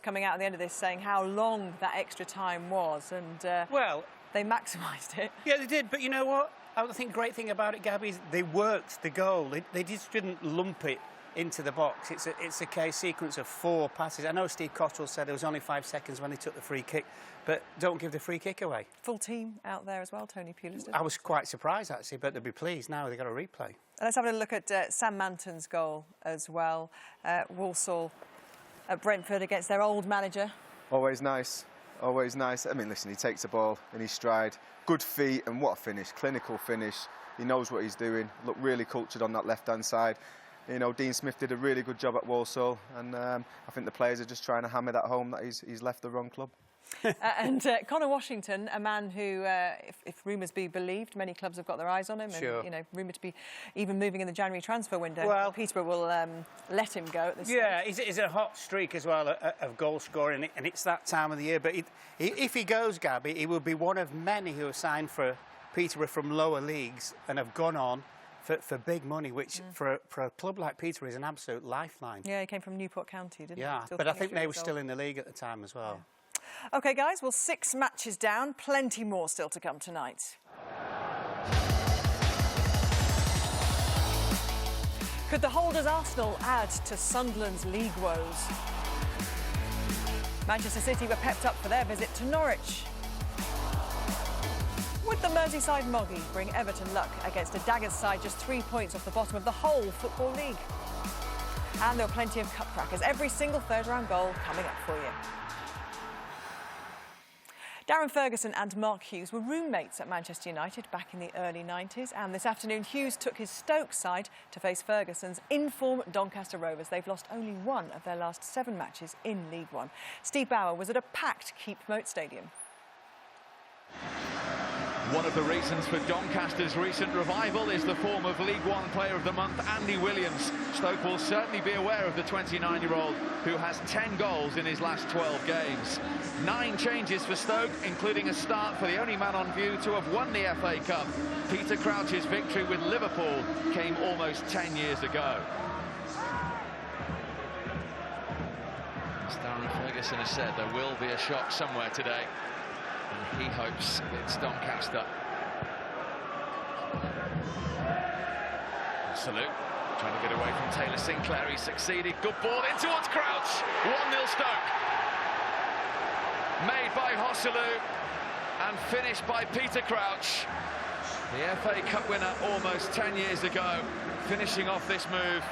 coming out at the end of this saying how long that extra time was, and well, they maximised it. Yeah, they did, but you know what? I think great thing about it, Gabby, is they worked the goal. They just didn't lump it into the box. It's a case sequence of 4 passes. I know Steve Cottrell said there was only 5 seconds when they took the free kick, but don't give the free kick away. Full team out there as well, Tony Pulis. I was quite surprised, actually, but they'll be pleased now they've got a replay. Let's have a look at Sam Manton's goal as well. Walsall at Brentford against their old manager. Always nice, always nice. I mean, listen, he takes the ball in his stride. Good feet, and what a finish, clinical finish. He knows what he's doing, looked really cultured on that left-hand side. Dean Smith did a really good job at Walsall, and I think the players are just trying to hammer that home that he's left the wrong club. And Connor Washington, a man who, if rumours be believed, many clubs have got their eyes on him, sure. And rumoured to be even moving in the January transfer window. Well, Peterborough will let him go at this stage. He's a hot streak as well of goal scoring, and it's that time of the year. But if he goes, Gabby, he will be one of many who have signed for Peterborough from lower leagues and have gone on for big money, which for a club like Peterborough is an absolute lifeline. Yeah, he came from Newport County, didn't he? Yeah, but I think they were still in the league at the time as well. Yeah. OK, guys, well, 6 matches down, plenty more still to come tonight. Could the holders Arsenal add to Sunderland's league woes? Manchester City were pepped up for their visit to Norwich. Would the Merseyside Moggy bring Everton luck against a Daggers side just 3 points off the bottom of the whole Football League? And there were plenty of cup crackers. Every single third-round goal coming up for you. Darren Ferguson and Mark Hughes were roommates at Manchester United back in the early 90s. And this afternoon, Hughes took his Stoke side to face Ferguson's in-form Doncaster Rovers. They've lost only 1 of their last 7 matches in League One. Steve Bauer was at a packed Keep Moat Stadium. One of the reasons for Doncaster's recent revival is the form of League One Player of the Month, Andy Williams. Stoke will certainly be aware of the 29-year-old who has 10 goals in his last 12 games. 9 changes for Stoke, including a start for the only man on view to have won the FA Cup. Peter Crouch's victory with Liverpool came almost 10 years ago. As Darren Ferguson has said, there will be a shock somewhere today. And he hopes it's Doncaster. Salute, trying to get away from Taylor Sinclair. He succeeded. Good ball in towards Crouch. 1-0 Stoke. Made by Hosselu and finished by Peter Crouch. The FA Cup winner almost 10 years ago, finishing off this move.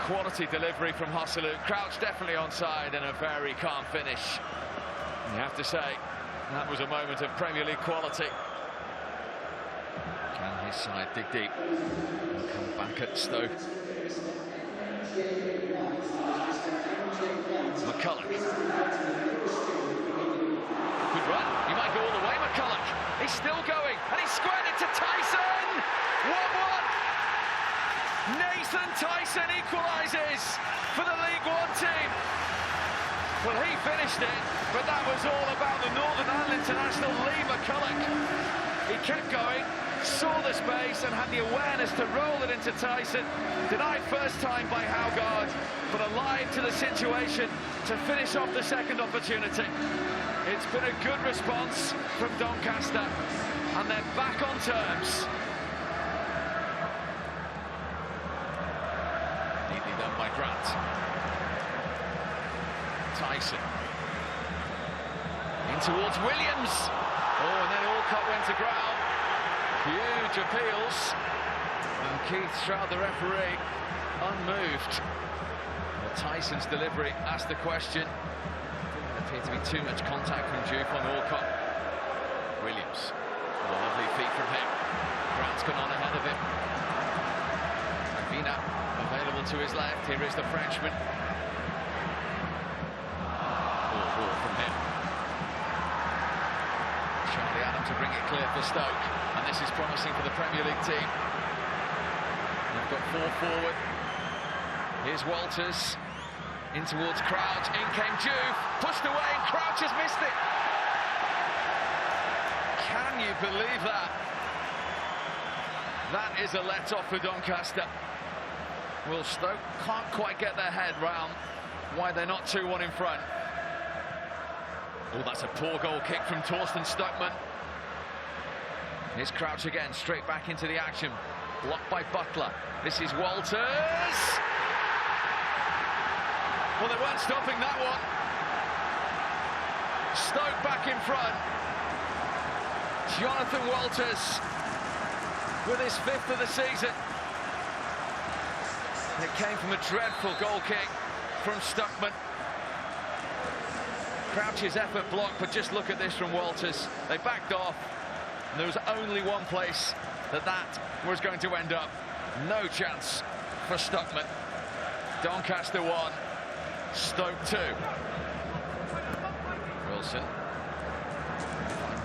Quality delivery from Hosselu. Crouch definitely onside and a very calm finish. You have to say, that was a moment of Premier League quality. Can his side dig deep and come back at Stoke? McCulloch. Good run. You might go all the way, McCulloch. He's still going, and he's squared it to Tyson. 1-1. Nathan Tyson equalises for the League One team. Well, he finished it, but that was all about the Northern Ireland international Lee McCulloch. He kept going, saw the space and had the awareness to roll it into Tyson. Denied first time by Howgard, but alive to the situation to finish off the second opportunity. It's been a good response from Doncaster, and they're back on terms. Neatly done by Grant. Tyson. In towards Williams. Oh, and then Alcott went to ground. Huge appeals. And Keith Stroud, the referee, unmoved. Well, Tyson's delivery asked the question. There appeared to be too much contact from Juve on Alcott. Williams. Oh, a lovely feat from him. Grant's gone on ahead of him. Vina available to his left. Here is the Frenchman. Ball from him. Charlie Adam to bring it clear for Stoke, and this is promising for the Premier League team. They've got 4 forward. Here's Walters in towards Crouch. In came Juve, pushed away, and Crouch has missed it. Can you believe that? That is a let-off for Doncaster. Well, Stoke can't quite get their head round why they're not 2-1 in front. Oh, that's a poor goal kick from Torsten Stuckman. Here's Crouch again, straight back into the action. Blocked by Butler. This is Walters. Well, they weren't stopping that one. Stoke back in front. Jonathan Walters with his 5th of the season. It came from a dreadful goal kick from Stuckman. Crouch's effort blocked, but just look at this from Walters. They backed off, and there was only one place that was going to end up. No chance for Stuckman. Doncaster 1, Stoke 2. Wilson.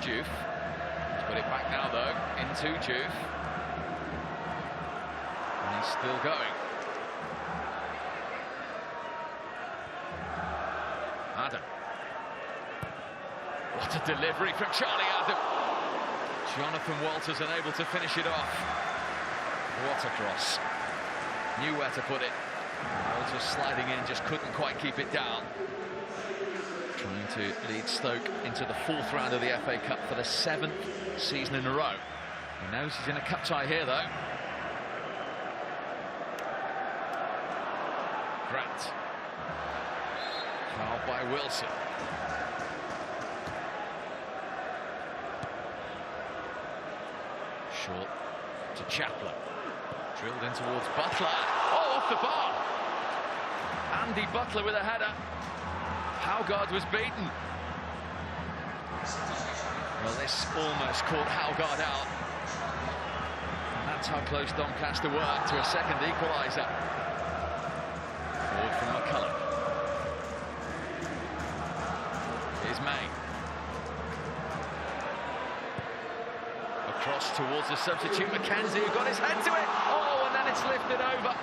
Juve. He's got it back now, though, into Juve. And he's still going. Adam. What a delivery from Charlie Adam. Jonathan Walters unable to finish it off. What a cross. Knew where to put it. Walters sliding in, just couldn't quite keep it down. Trying to lead Stoke into the 4th round of the FA Cup for the 7th season in a row. He knows he's in a cup tie here, though. Grant. Fouled by Wilson. Short to Chaplin. Drilled in towards Butler. Oh, off the bar. Andy Butler with a header. Howgard was beaten. Well, this almost caught Howgard out. And that's how close Doncaster were to a second equaliser. Forward from McCulloch. Here's May. Cross towards the substitute, McKenzie, who got his head to it. Oh, and then it's lifted over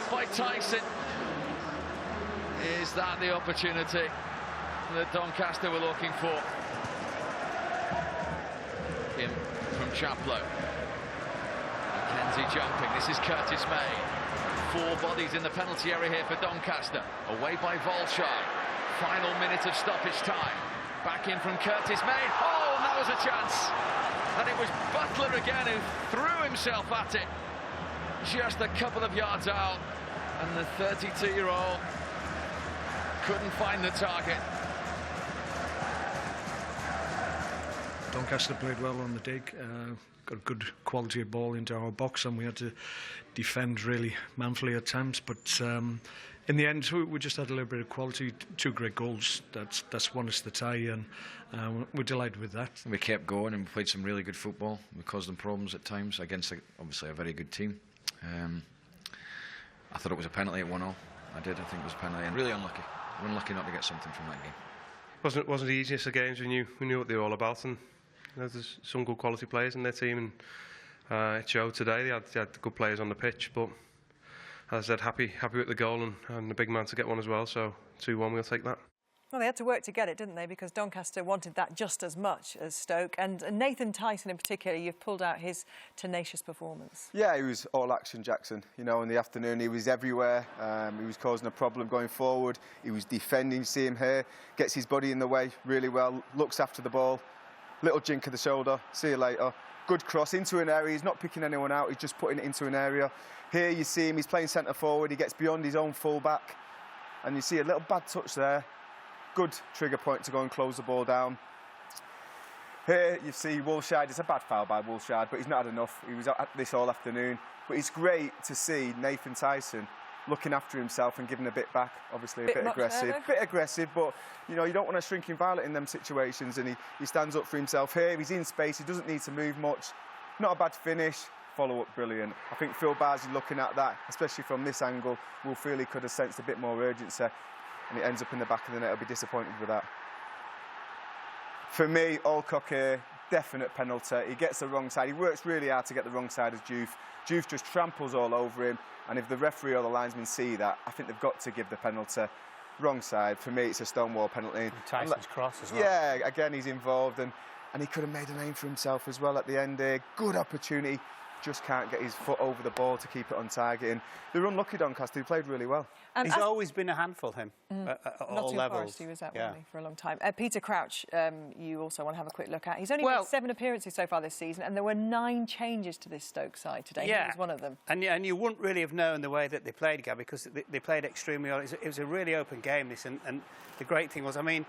by Tyson. Is that the opportunity that Doncaster were looking for? In from Chaplow. McKenzie jumping. This is Curtis May. 4 bodies in the penalty area here for Doncaster. Away by Volshard. Final minute of stoppage time. Back in from Curtis May. Oh, and that was a chance. And it was Butler again who threw himself at it. Just a couple of yards out. And the 32-year-old couldn't find the target. Doncaster played well on the dig, got a good quality of ball into our box, and we had to defend really manfully at times, but in the end we just had a little bit of quality. 2 great goals, that's won us the tie, and we're delighted with that. We kept going and we played some really good football. We caused them problems at times against obviously a very good team. I thought it was a penalty at 1-0. I think it was a penalty, and really unlucky not to get something from that game. Wasn't the easiest of games. We knew what they were all about, and there's some good quality players in their team, and it showed today. They had good players on the pitch, but as I said, happy with the goal and the big man to get one as well. So 2-1, we'll take that. Well, they had to work to get it, didn't they? Because Doncaster wanted that just as much as Stoke. And Nathan Tyson in particular, you've pulled out his tenacious performance. Yeah, he was all action, Jackson. You know, in the afternoon he was everywhere. He was causing a problem going forward. He was defending, see him here. Gets his body in the way really well. Looks after the ball. Little jink of the shoulder. See you later. Good cross into an area. He's not picking anyone out. He's just putting it into an area. Here you see him. He's playing centre forward. He gets beyond his own full-back. And you see a little bad touch there. Good trigger point to go and close the ball down. Here you see Woolshard. It's a bad foul by Woolshard, but he's not had enough. He was at this all afternoon. But it's great to see Nathan Tyson looking after himself and giving a bit back. Obviously a bit aggressive. Bit aggressive, but you know, you don't want to shrink Violet in them situations, and he stands up for himself here. He's in space. He doesn't need to move much. Not a bad finish. Follow-up brilliant. I think Phil Barsley looking at that, especially from this angle, will feel he could have sensed a bit more urgency. And it ends up in the back of the net. He'll be disappointed with that. For me, Alcock here, definite penalty. He gets the wrong side. He works really hard to get the wrong side of Diouf. Diouf just tramples all over him. And if the referee or the linesman see that, I think they've got to give the penalty. Wrong side. For me, it's a stonewall penalty. And Tyson's cross as well. Yeah, again, he's involved. And he could have made a name for himself as well at the end there. Good opportunity. Just can't get his foot over the ball to keep it on target. And they're unlucky, Doncaster. He played really well. He's always been a handful, him, at all levels. Forest, he was at Wembley for a long time. Peter Crouch, you also want to have a quick look at. He's only made 7 appearances so far this season, and there were 9 changes to this Stoke side today. Yeah. He was one of them. And you wouldn't really have known the way that they played, Gab, because they played extremely well. It was a really open game, this, and the great thing was, I mean,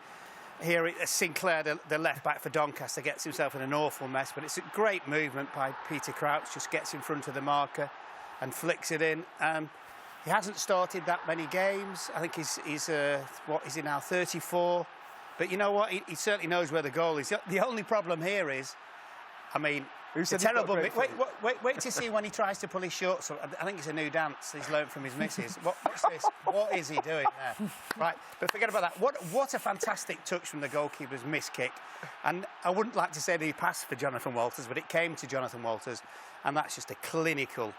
here Sinclair, the left-back for Doncaster, gets himself in an awful mess, but it's a great movement by Peter Crouch, just gets in front of the marker and flicks it in. He hasn't started that many games. I think he's what is he now, 34? But you know what? He certainly knows where the goal is. The only problem here is, I mean, it's a terrible bit. Wait to see when he tries to pull his shorts up. I think it's a new dance he's learned from his missus. What's this? What is he doing there? Right, but forget about that. What a fantastic touch from the goalkeeper's miss kick. And I wouldn't like to say that he passed for Jonathan Walters, but it came to Jonathan Walters, and that's just a clinical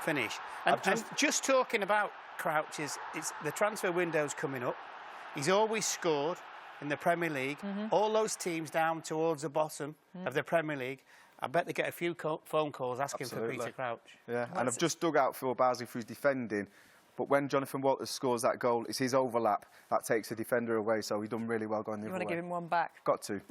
finish. And just talking about Crouch, it's the transfer window's coming up. He's always scored in the Premier League. All those teams down towards the bottom of the Premier League, I bet they get a few phone calls asking for Peter Crouch. Yeah, and I've just dug out Phil Barsley for his defending, but when Jonathan Walters scores that goal, it's his overlap that takes the defender away, so he's done really well going the other way. You want to give him one back? Got to.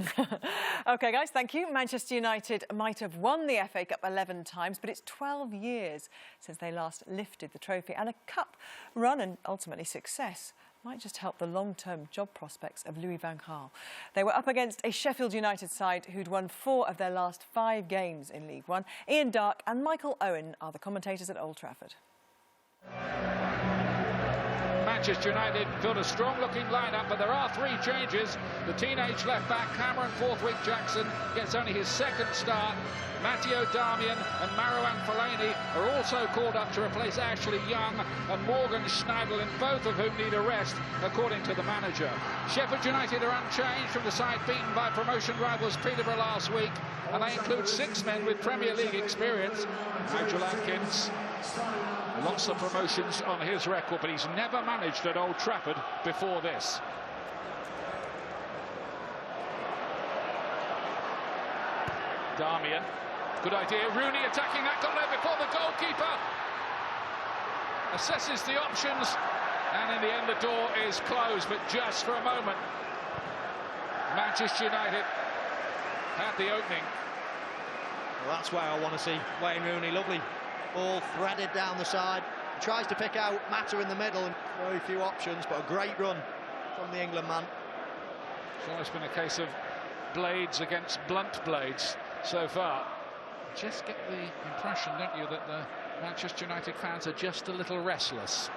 OK, guys, thank you. Manchester United might have won the FA Cup 11 times, but it's 12 years since they last lifted the trophy, and a cup run and ultimately success might just help the long-term job prospects of Louis van Gaal. They were up against a Sheffield United side who'd won 4 of their last 5 games in League One. Ian Darke and Michael Owen are the commentators at Old Trafford. Manchester United built a strong-looking lineup, but there are 3 changes. The teenage left-back Cameron Forthwick-Jackson gets only his 2nd start. Matteo Darmian and Marouane Fellaini are also called up to replace Ashley Young and Morgan Schneidel, both of whom need a rest, according to the manager. Sheffield United are unchanged from the side beaten by promotion rivals Peterborough last week. and they include 6 men with Premier League experience. Nigel Adkins, lots of promotions on his record, but he's never managed at Old Trafford before this. Darmian, good idea. Rooney attacking that, got there before the goalkeeper. Assesses the options, and in the end the door is closed, but just for a moment. Manchester United had the opening. Well, that's where I want to see Wayne Rooney. Lovely ball threaded down the side. Tries to pick out Mata in the middle, and very few options, but a great run from the England man. It's almost been a case of blades against blunt blades so far. Just get the impression, don't you, that the Manchester United fans are just a little restless.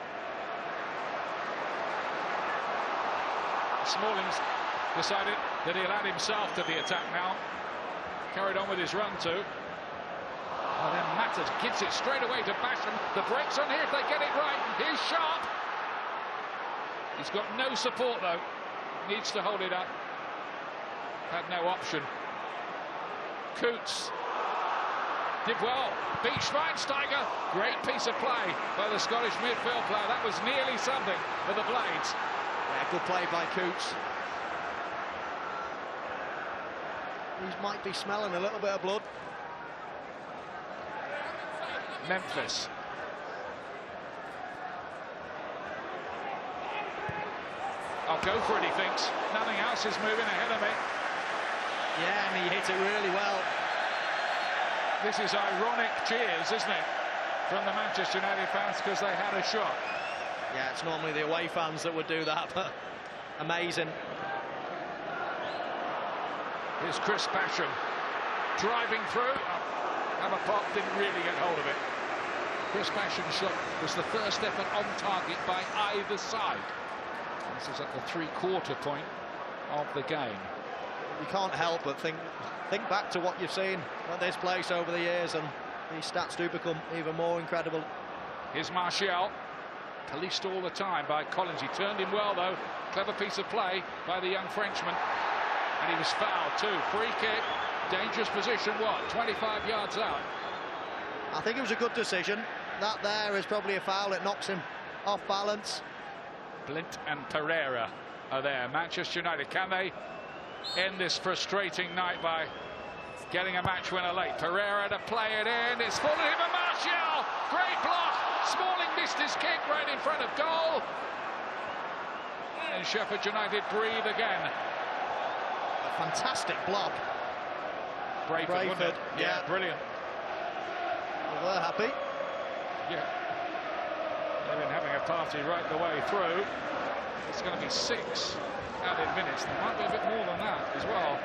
Smalling's decided that he'll add himself to the attack now. Carried on with his run too. And then Mata gives it straight away to Basham. The brakes on here if they get it right. Here's Sharp. He's got no support though. Needs to hold it up. Had no option. Coots did well. Beat Schweinsteiger. Great piece of play by the Scottish midfield player. That was nearly something for the Blades. Yeah, good play by Coots. He might be smelling a little bit of blood. Memphis. I'll go for it, he thinks. Nothing else is moving ahead of me. Yeah, and he hit it really well. This is ironic cheers, isn't it, from the Manchester United fans because they had a shot. Yeah, it's normally the away fans that would do that, but amazing. Here's Chris Basham driving through. Pop didn't really get hold of it. Chris Basham's shot was the first effort on target by either side. This is at the three-quarter point of the game. You can't help but think back to what you've seen at this place over the years, and these stats do become even more incredible. Here's Martial, policed all the time by Collins. He turned him well though. Clever piece of play by the young Frenchman, and he was fouled too. Free kick, dangerous position. What, 25 yards out? I think it was a good decision. That there is probably a foul. It knocks him off balance. Blint and Pereira are there. Manchester United, can they end this frustrating night by getting a match winner late? Pereira to play it in. It's fallen him and Martial. Great block. Smalling missed his kick right in front of goal. And Sheffield United breathe again. A fantastic block. Brayford. Yeah, brilliant. Well, they're happy. Yeah. They've been having a party right the way through. It's going to be 6 added minutes. There might be a bit more than that as well.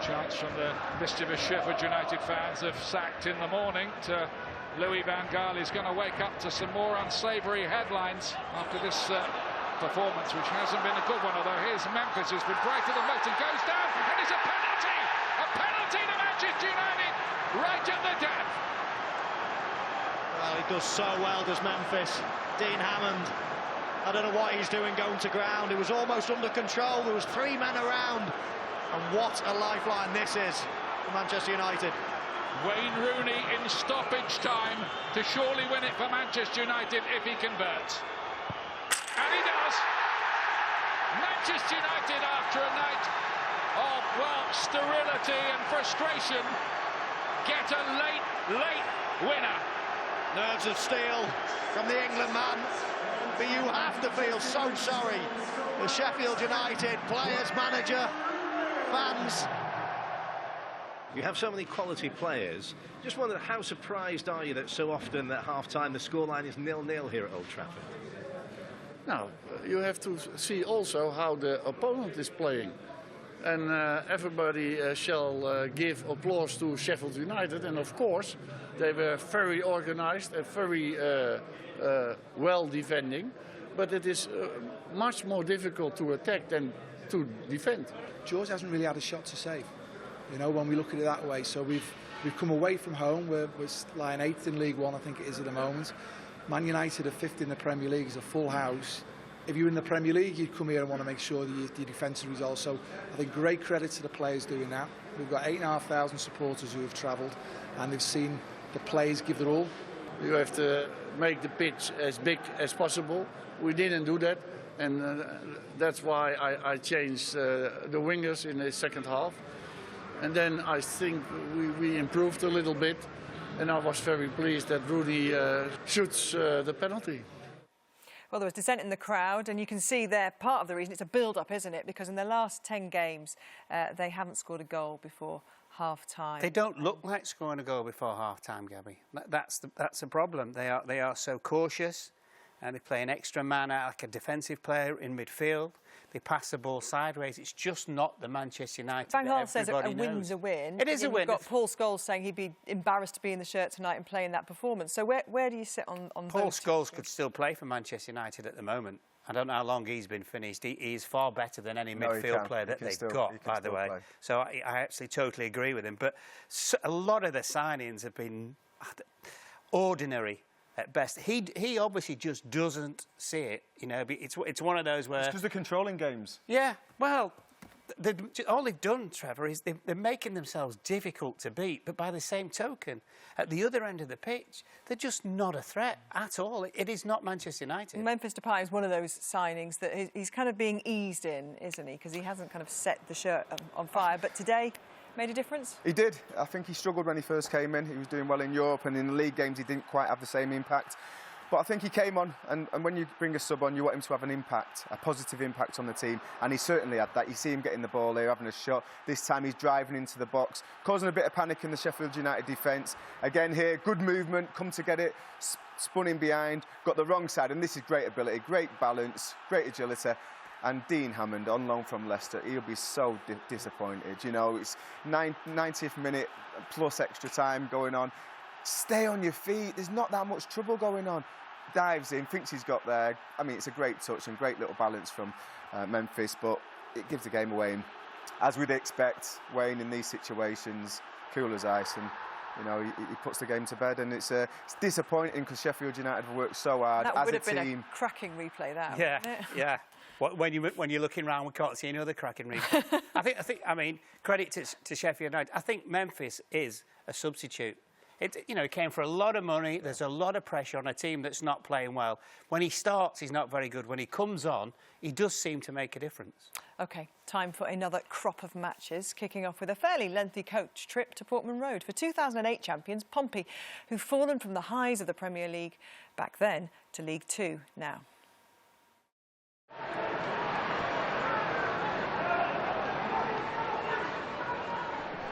Chants from the mischievous Sheffield United fans have sacked in the morning to Louis van Gaal is going to wake up to some more unsavoury headlines after this performance, which hasn't been a good one. Although here's Memphis, who's been brighter than most, and goes down, and it's a penalty! A penalty to Manchester United right at the death. Well, he does so well, does Memphis. Dean Hammond, I don't know what he's doing going to ground. It was almost under control. There was 3 men around. And what a lifeline this is for Manchester United. Wayne Rooney in stoppage time to surely win it for Manchester United if he converts. And he does. Manchester United, after a night of, well, sterility and frustration, get a late winner. Nerves of steel from the England man. But you have to feel so sorry for Sheffield United players, manager, fans. You have so many quality players. Just wondered, how surprised are you that so often at half-time the scoreline is 0-0 here at Old Trafford? Now, you have to see also how the opponent is playing. And everybody shall give applause to Sheffield United. And of course, they were very organized and very well defending. But it is much more difficult to attack than to defend. Jaws hasn't really had a shot to save, you know, when we look at it that way. So we've come away from home. We're lying 8th in League One, I think it is at the moment. Man United are 5th in the Premier League. It's a full house. if you're in the Premier League, you'd come here and want to make sure that your defensive results. So I think great credit to the players doing that. We've got 8,500 supporters who have travelled, and they've seen the players give their all. You have to make the pitch as big as possible. We didn't do that, and that's why I changed the wingers in the second half. And then I think we improved a little bit, and I was very pleased that Rudy shoots the penalty. Well, there was dissent in the crowd, and you can see there part of the reason. It's a build-up, isn't it? Because in the last 10 games, they haven't scored a goal before half-time. They don't look like scoring a goal before half-time, Gabby. That's the problem. They are so cautious, and they play an extra man out like a defensive player in midfield. They pass the ball sideways. It's just not the Manchester United Van that Gaal says a win's a win. It is a win. You've got Paul Scholes saying he'd be embarrassed to be in the shirt tonight and play in that performance. So where do you sit on Paul Scholes could still play for Manchester United at the moment. I don't know how long he's been finished. He is far better than any midfield player that they've got, by the way. So I actually totally agree with him. But a lot of the signings have been ordinary at best. He obviously just doesn't see it. You know, it's one of those where... It's because they're controlling games. Yeah, well, all they've done, Trevor, is they're making themselves difficult to beat. But by the same token, at the other end of the pitch, they're just not a threat at all. It is not Manchester United. Memphis Depay is one of those signings that he's kind of being eased in, isn't he? Because he hasn't kind of set the shirt on fire. But today... made a difference? He did. I think he struggled when he first came in. He was doing well in Europe, and in the league games he didn't quite have the same impact. But I think he came on, and when you bring a sub on, you want him to have an impact, a positive impact on the team, and he certainly had that. You see him getting the ball here, having a shot. This time he's driving into the box, causing a bit of panic in the Sheffield United defence. Again here, good movement, come to get it, spun in behind, got the wrong side, and this is great ability, great balance, great agility. And Dean Hammond, on loan from Leicester, he'll be so disappointed. You know, it's 90th minute plus extra time going on. Stay on your feet. There's not that much trouble going on. Dives in, thinks he's got there. I mean, it's a great touch and great little balance from Memphis, but it gives the game away. And as we'd expect, Wayne in these situations, cool as ice, and you know, he puts the game to bed, and it's disappointing because Sheffield United have worked so hard as a team. That would have been a cracking replay, that. Yeah, yeah. When you're looking round, we can't see any other cracking replay. I mean, credit to Sheffield United. I think Memphis is a substitute. It came for a lot of money. There's a lot of pressure on a team that's not playing well. When he starts, he's not very good. When he comes on, he does seem to make a difference. OK, time for another crop of matches, kicking off with a fairly lengthy coach trip to Portman Road for 2008 champions Pompey, who've fallen from the highs of the Premier League back then to League Two now.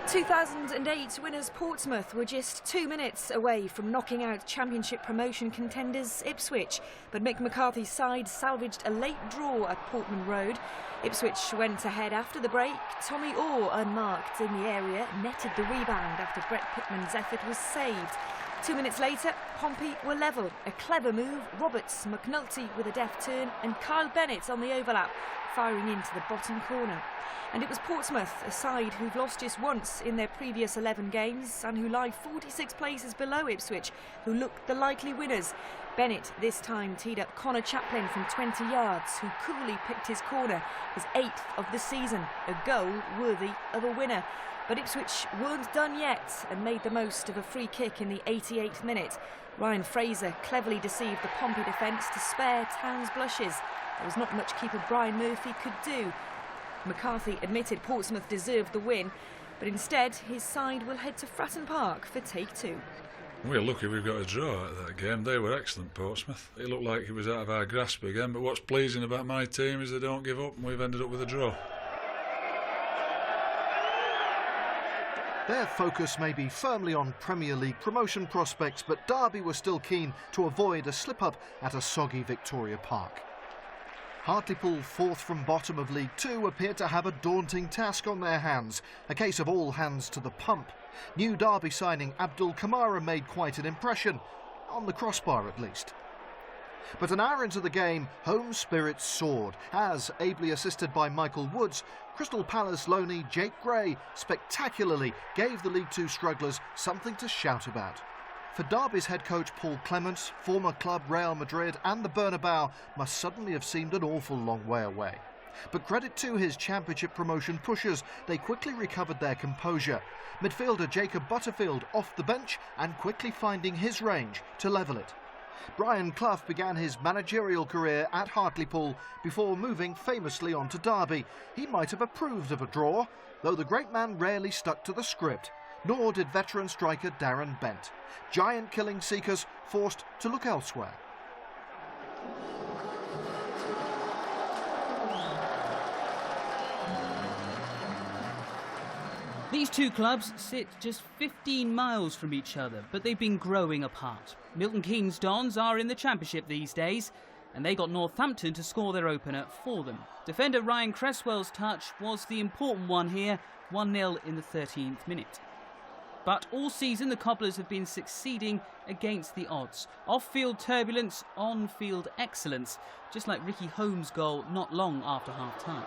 2008 winners Portsmouth were just 2 minutes away from knocking out Championship promotion contenders Ipswich, but Mick McCarthy's side salvaged a late draw at Portman Road. Ipswich went ahead after the break. Tommy Orr, unmarked in the area, netted the rebound after Brett Pitman's effort was saved. 2 minutes later, Pompey were level. A clever move, Roberts, McNulty with a deft turn, and Kyle Bennett on the overlap, firing into the bottom corner. And it was Portsmouth, a side who've lost just once in their previous 11 games and who lie 46 places below Ipswich, who looked the likely winners. Bennett this time teed up Connor Chaplin from 20 yards, who coolly picked his corner, his 8th of the season, a goal worthy of a winner. But Ipswich weren't done yet and made the most of a free kick in the 88th minute. Ryan Fraser cleverly deceived the Pompey defence to spare Town's blushes. There was not much keeper Brian Murphy could do. McCarthy admitted Portsmouth deserved the win, but instead his side will head to Fratton Park for take two. We're lucky we've got a draw out of that game. They were excellent, Portsmouth. It looked like it was out of our grasp again, but what's pleasing about my team is they don't give up, and we've ended up with a draw. Their focus may be firmly on Premier League promotion prospects, but Derby were still keen to avoid a slip-up at a soggy Victoria Park. Hartlepool, fourth from bottom of League Two, appeared to have a daunting task on their hands, a case of all hands to the pump. New Derby signing Abdul Kamara made quite an impression, on the crossbar at least. But an hour into the game, home spirits soared, as, ably assisted by Michael Woods, Crystal Palace loanee Jake Gray spectacularly gave the League Two strugglers something to shout about. For Derby's head coach Paul Clements, former club Real Madrid and the Bernabeu must suddenly have seemed an awful long way away. But credit to his championship promotion pushers, they quickly recovered their composure. Midfielder Jacob Butterfield off the bench and quickly finding his range to level it. Brian Clough began his managerial career at Hartlepool before moving famously on to Derby. He might have approved of a draw, though the great man rarely stuck to the script, nor did veteran striker Darren Bent. Giant killing seekers forced to look elsewhere. These two clubs sit just 15 miles from each other, but they've been growing apart. Milton Keynes Dons are in the Championship these days, and they got Northampton to score their opener for them. Defender Ryan Cresswell's touch was the important one here, 1-0 in the 13th minute. But all season the Cobblers have been succeeding against the odds. Off-field turbulence, on-field excellence, just like Ricky Holmes' goal not long after half-time.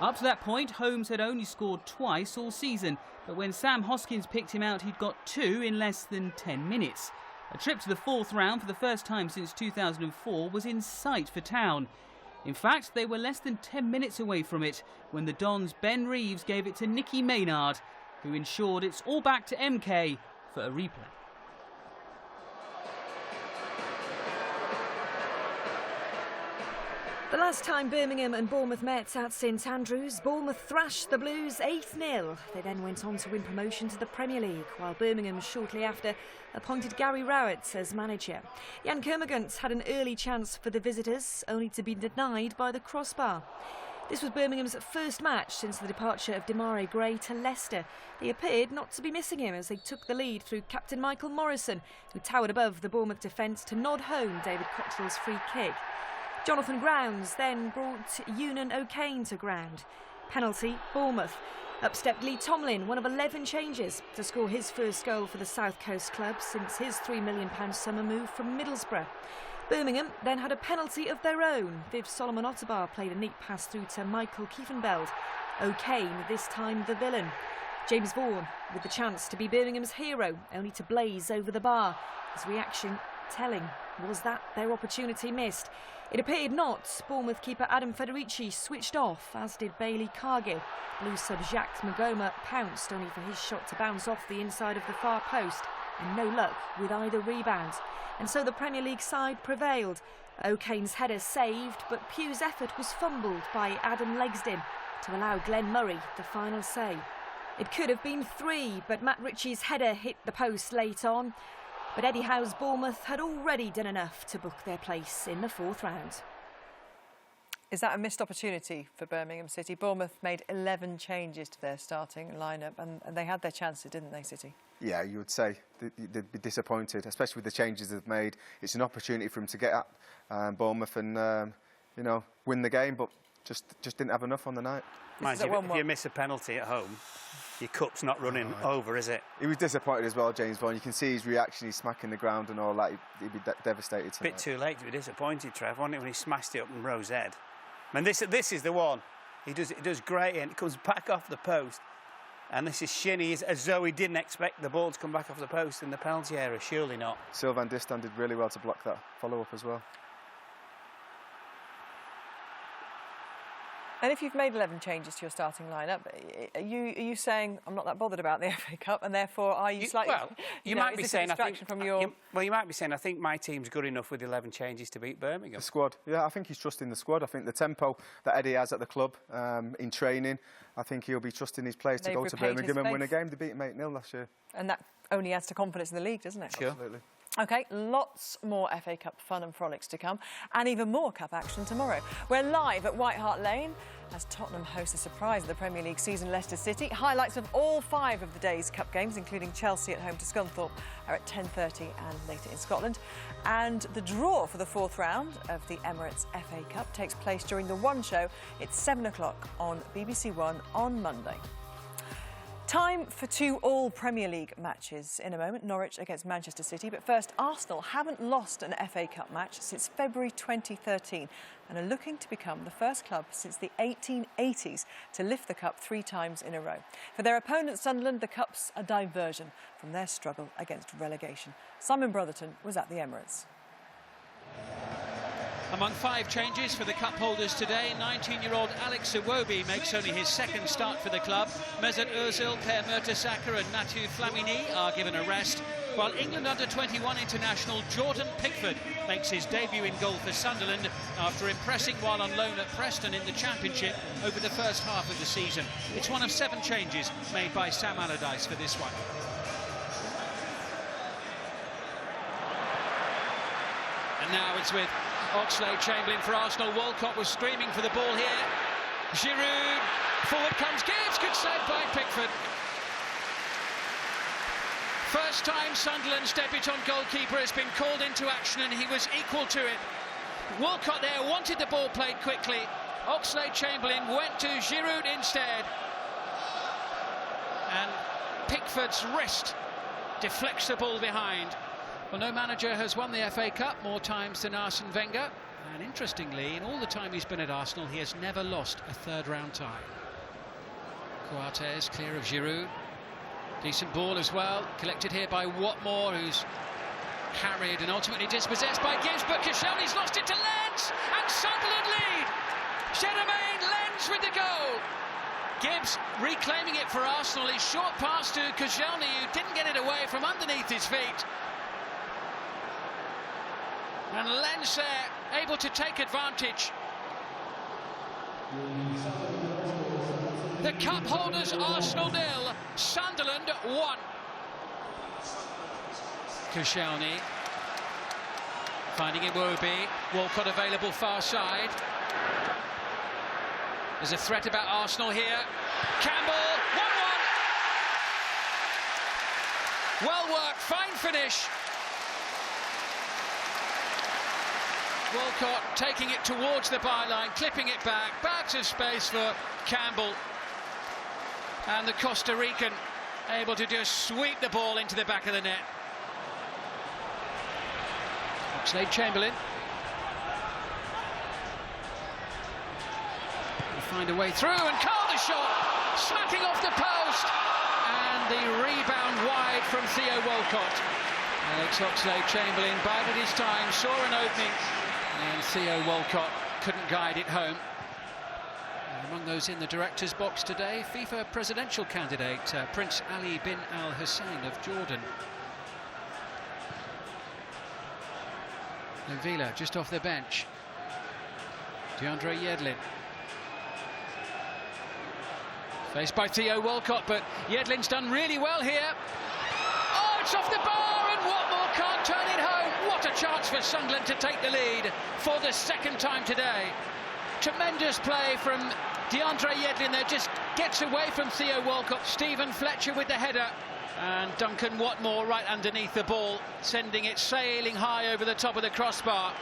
Up to that point, Holmes had only scored twice all season, but when Sam Hoskins picked him out, he'd got 2 in less than 10 minutes. A trip to the 4th round for the first time since 2004 was in sight for Town. In fact, they were less than 10 minutes away from it when the Dons' Ben Reeves gave it to Nicky Maynard, who ensured it's all back to MK for a replay. The last time Birmingham and Bournemouth met at St Andrews, Bournemouth thrashed the Blues 8-0. They then went on to win promotion to the Premier League, while Birmingham shortly after appointed Gary Rowett as manager. Jan Kermorgant had an early chance for the visitors, only to be denied by the crossbar. This was Birmingham's first match since the departure of Demarai Gray to Leicester. They appeared not to be missing him as they took the lead through captain Michael Morrison, who towered above the Bournemouth defence to nod home David Cottrell's free kick. Jonathan Grounds then brought Ewan O'Kane to ground. Penalty, Bournemouth. Up stepped Lee Tomlin, one of 11 changes, to score his first goal for the South Coast club since his £3 million summer move from Middlesbrough. Birmingham then had a penalty of their own. Viv Solomon Otterbar played a neat pass through to Michael Kiefenbeld. O'Kane, this time the villain. James Vaughan with the chance to be Birmingham's hero, only to blaze over the bar. His reaction telling. Was that their opportunity missed? It appeared not. Bournemouth keeper Adam Federici switched off, as did Bailey Cargill. Blue sub Jacques Magoma pounced, only for his shot to bounce off the inside of the far post, and no luck with either rebound. And so the Premier League side prevailed. O'Kane's header saved, but Pugh's effort was fumbled by Adam Legsden to allow Glenn Murray the final say. It could have been 3, but Matt Ritchie's header hit the post late on. But Eddie Howe's Bournemouth had already done enough to book their place in the 4th round. Is that a missed opportunity for Birmingham City? Bournemouth made 11 changes to their starting lineup, and they had their chances, didn't they, City? Yeah, you would say they'd be disappointed, especially with the changes they've made. It's an opportunity for them to get at Bournemouth and win the game, but just didn't have enough on the night. Mind you, if you miss a penalty at home, your cup's not running over, is it? He was disappointed as well, James Vaughan. You can see his reaction. He's smacking the ground and all that. He'd be devastated tonight. A bit too late to be disappointed, Trev, wasn't it, when he smashed it up in Rose Head? I mean, this is the one. He does great, and it comes back off the post. And this is shinny, as though he didn't expect the ball to come back off the post in the penalty area. Surely not. Sylvain Distin did really well to block that follow-up as well. And if you've made 11 changes to your starting lineup, are you saying I'm not that bothered about the FA Cup, and therefore are you slightly? Well, you might be saying you might be saying I think my team's good enough with 11 changes to beat Birmingham. The squad, yeah, I think he's trusting the squad. I think the tempo that Eddie has at the club in training, I think he'll be trusting his players to go to Birmingham and win a game. They beat him 8-0 last year, and that only adds to confidence in the league, doesn't it? Sure. Absolutely. OK, lots more FA Cup fun and frolics to come, and even more Cup action tomorrow. We're live at White Hart Lane as Tottenham host a surprise of the Premier League season, Leicester City. Highlights of all 5 of the day's Cup games, including Chelsea at home to Scunthorpe, are at 10:30 and later in Scotland. And the draw for the 4th round of the Emirates FA Cup takes place during the One Show. It's 7 o'clock on BBC One on Monday. Time for 2 all-Premier League matches in a moment. Norwich against Manchester City. But first, Arsenal haven't lost an FA Cup match since February 2013 and are looking to become the first club since the 1880s to lift the cup 3 times in a row. For their opponent Sunderland, the cup's a diversion from their struggle against relegation. Simon Brotherton was at the Emirates. Among 5 changes for the cup holders today, 19-year-old Alex Iwobi makes only his 2nd start for the club. Mesut Ozil, Per Mertesacker and Mathieu Flamini are given a rest, while England under-21 international Jordan Pickford makes his debut in goal for Sunderland after impressing while on loan at Preston in the Championship over the first half of the season. It's one of 7 changes made by Sam Allardyce for this one. And now it's with Oxlade-Chamberlain for Arsenal. Walcott was screaming for the ball here. Giroud, forward comes Gibbs, good save by Pickford. First time Sunderland's debutant goalkeeper has been called into action and he was equal to it. Walcott there wanted the ball played quickly. Oxlade-Chamberlain went to Giroud instead. And Pickford's wrist deflects the ball behind. Well, no manager has won the FA Cup more times than Arsene Wenger. And interestingly, in all the time he's been at Arsenal, he has never lost a 3rd-round tie. Coates clear of Giroud. Decent ball as well. Collected here by Watmore, who's carried and ultimately dispossessed by Gibbs. But Koscielny's lost it to Lens. And Sunderland lead. Jermaine Lens with the goal. Gibbs reclaiming it for Arsenal. His short pass to Koscielny, who didn't get it away from underneath his feet. And Lens there, able to take advantage. The cup holders, Arsenal 0, Sunderland 1. Koscielny finding Iwobi. Walcott available far side. There's a threat about Arsenal here. Campbell, 1-1. Well worked, fine finish. Walcott taking it towards the byline, clipping it back to space for Campbell. And the Costa Rican able to just sweep the ball into the back of the net. Oxlade-Chamberlain. Find a way through and call the shot, smacking off the post. And the rebound wide from Theo Walcott. Alex Oxlade-Chamberlain bided his time, saw an opening. And Theo Walcott couldn't guide it home. And among those in the director's box today, FIFA presidential candidate Prince Ali bin Al Hussein of Jordan. Villa just off the bench. DeAndre Yedlin. Faced by Theo Walcott, but Yedlin's done really well here. Oh, it's off the bar and Watmore can't turn it home. What a chance for Sunderland to take the lead for the 2nd time today. Tremendous play from DeAndre Yedlin there, just gets away from Theo Walcott. Stephen Fletcher with the header. And Duncan Watmore right underneath the ball, sending it sailing high over the top of the crossbar.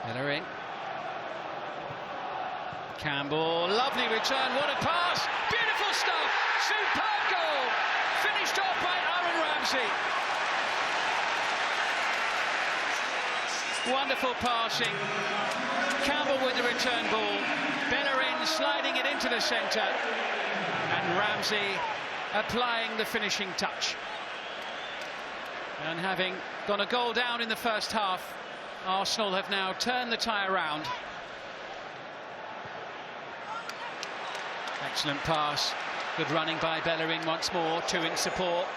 Bellerin. Campbell, lovely return, what a pass, beautiful stuff, superb goal, finished off by Aaron Ramsey. Wonderful passing, Campbell with the return ball, Bellerin sliding it into the centre, and Ramsey applying the finishing touch. And having gone a goal down in the first half, Arsenal have now turned the tie around. Excellent pass, good running by Bellerin once more, 2 in support.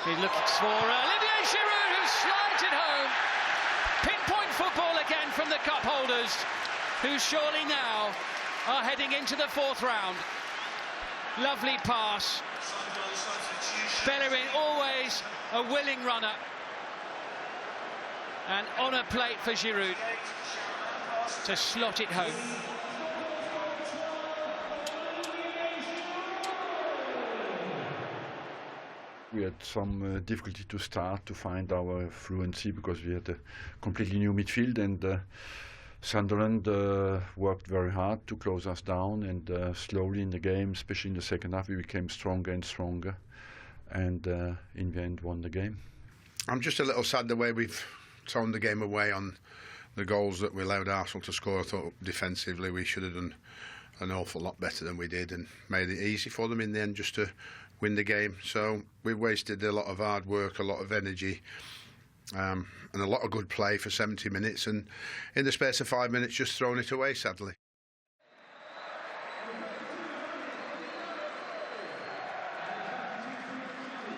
He looks for Olivier Giroud, who slides it home. Pinpoint football again from the cup holders, who surely now are heading into the 4th round. Lovely pass. Bellerin always a willing runner. And on a plate for Giroud to slot it home. We had some difficulty to start to find our fluency because we had a completely new midfield, and Sunderland worked very hard to close us down, and slowly in the game, especially in the second half, we became stronger and stronger, and in the end won the game. I'm just a little sad the way we've thrown the game away on the goals that we allowed Arsenal to score. I thought defensively we should have done an awful lot better than we did and made it easy for them in the end just to win the game. So we wasted a lot of hard work, a lot of energy, and a lot of good play for 70 minutes, and in the space of 5 minutes just thrown it away, sadly.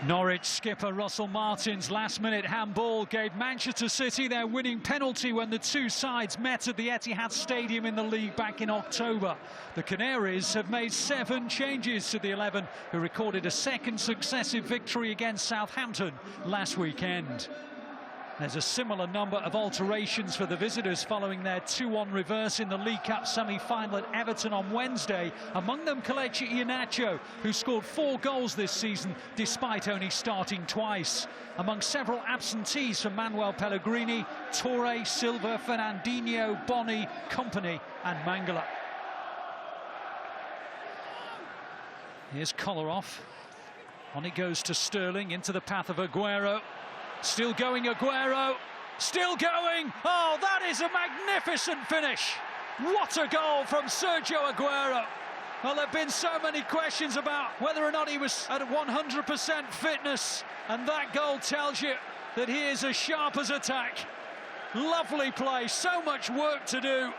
Norwich skipper Russell Martin's last-minute handball gave Manchester City their winning penalty when the two sides met at the Etihad Stadium in the league back in October. The Canaries have made 7 changes to the 11 who recorded a second successive victory against Southampton last weekend. There's a similar number of alterations for the visitors following their 2-1 reverse in the League Cup semi-final at Everton on Wednesday. Among them, Kelechi Iheanacho, who scored 4 goals this season despite only starting twice. Among several absentees for Manuel Pellegrini, Torre, Silva, Fernandinho, Boni, Kompany and Mangala. Here's Kolarov. On it goes to Sterling, into the path of Aguero. Still going, Aguero. Still going. Oh, that is a magnificent finish. What a goal from Sergio Aguero. Well, there have been so many questions about whether or not he was at 100% fitness, and that goal tells you that he is as sharp as a tack. Lovely play, so much work to do,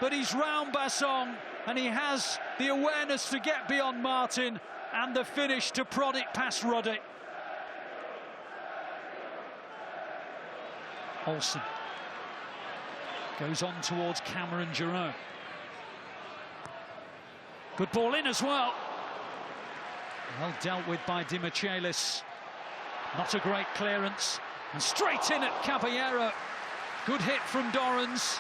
but he's round Basson, and he has the awareness to get beyond Martin and the finish to prod it past Ruddy. Olsen goes on towards Cameron Jerome. Good ball in as well. Well dealt with by Di Michelis. Not a great clearance. And straight in at Caballero. Good hit from Dorrans.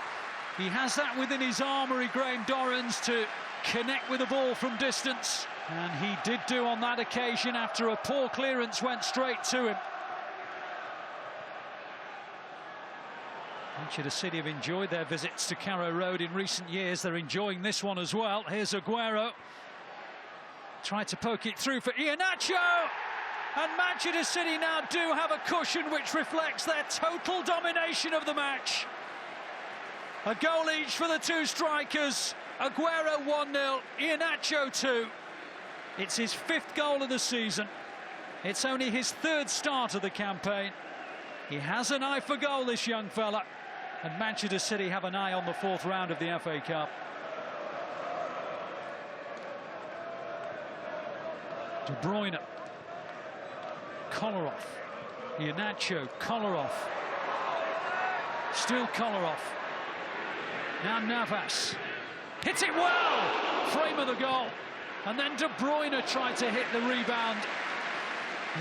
He has that within his armoury, Graham Dorrans, to connect with the ball from distance. And he did do on that occasion after a poor clearance went straight to him. Manchester City have enjoyed their visits to Carrow Road in recent years. They're enjoying this one as well. Here's Aguero. Tried to poke it through for Iheanacho. And Manchester City now do have a cushion which reflects their total domination of the match. A goal each for the two strikers. Aguero 1-0, Iheanacho 2. It's his 5th goal of the season. It's only his 3rd start of the campaign. He has an eye for goal, this young fella. And Manchester City have an eye on the 4th round of the FA Cup. De Bruyne. Kolarov. Iheanacho. Kolarov. Still Kolarov. Now Navas. Hits it well! Frame of the goal. And then De Bruyne tried to hit the rebound.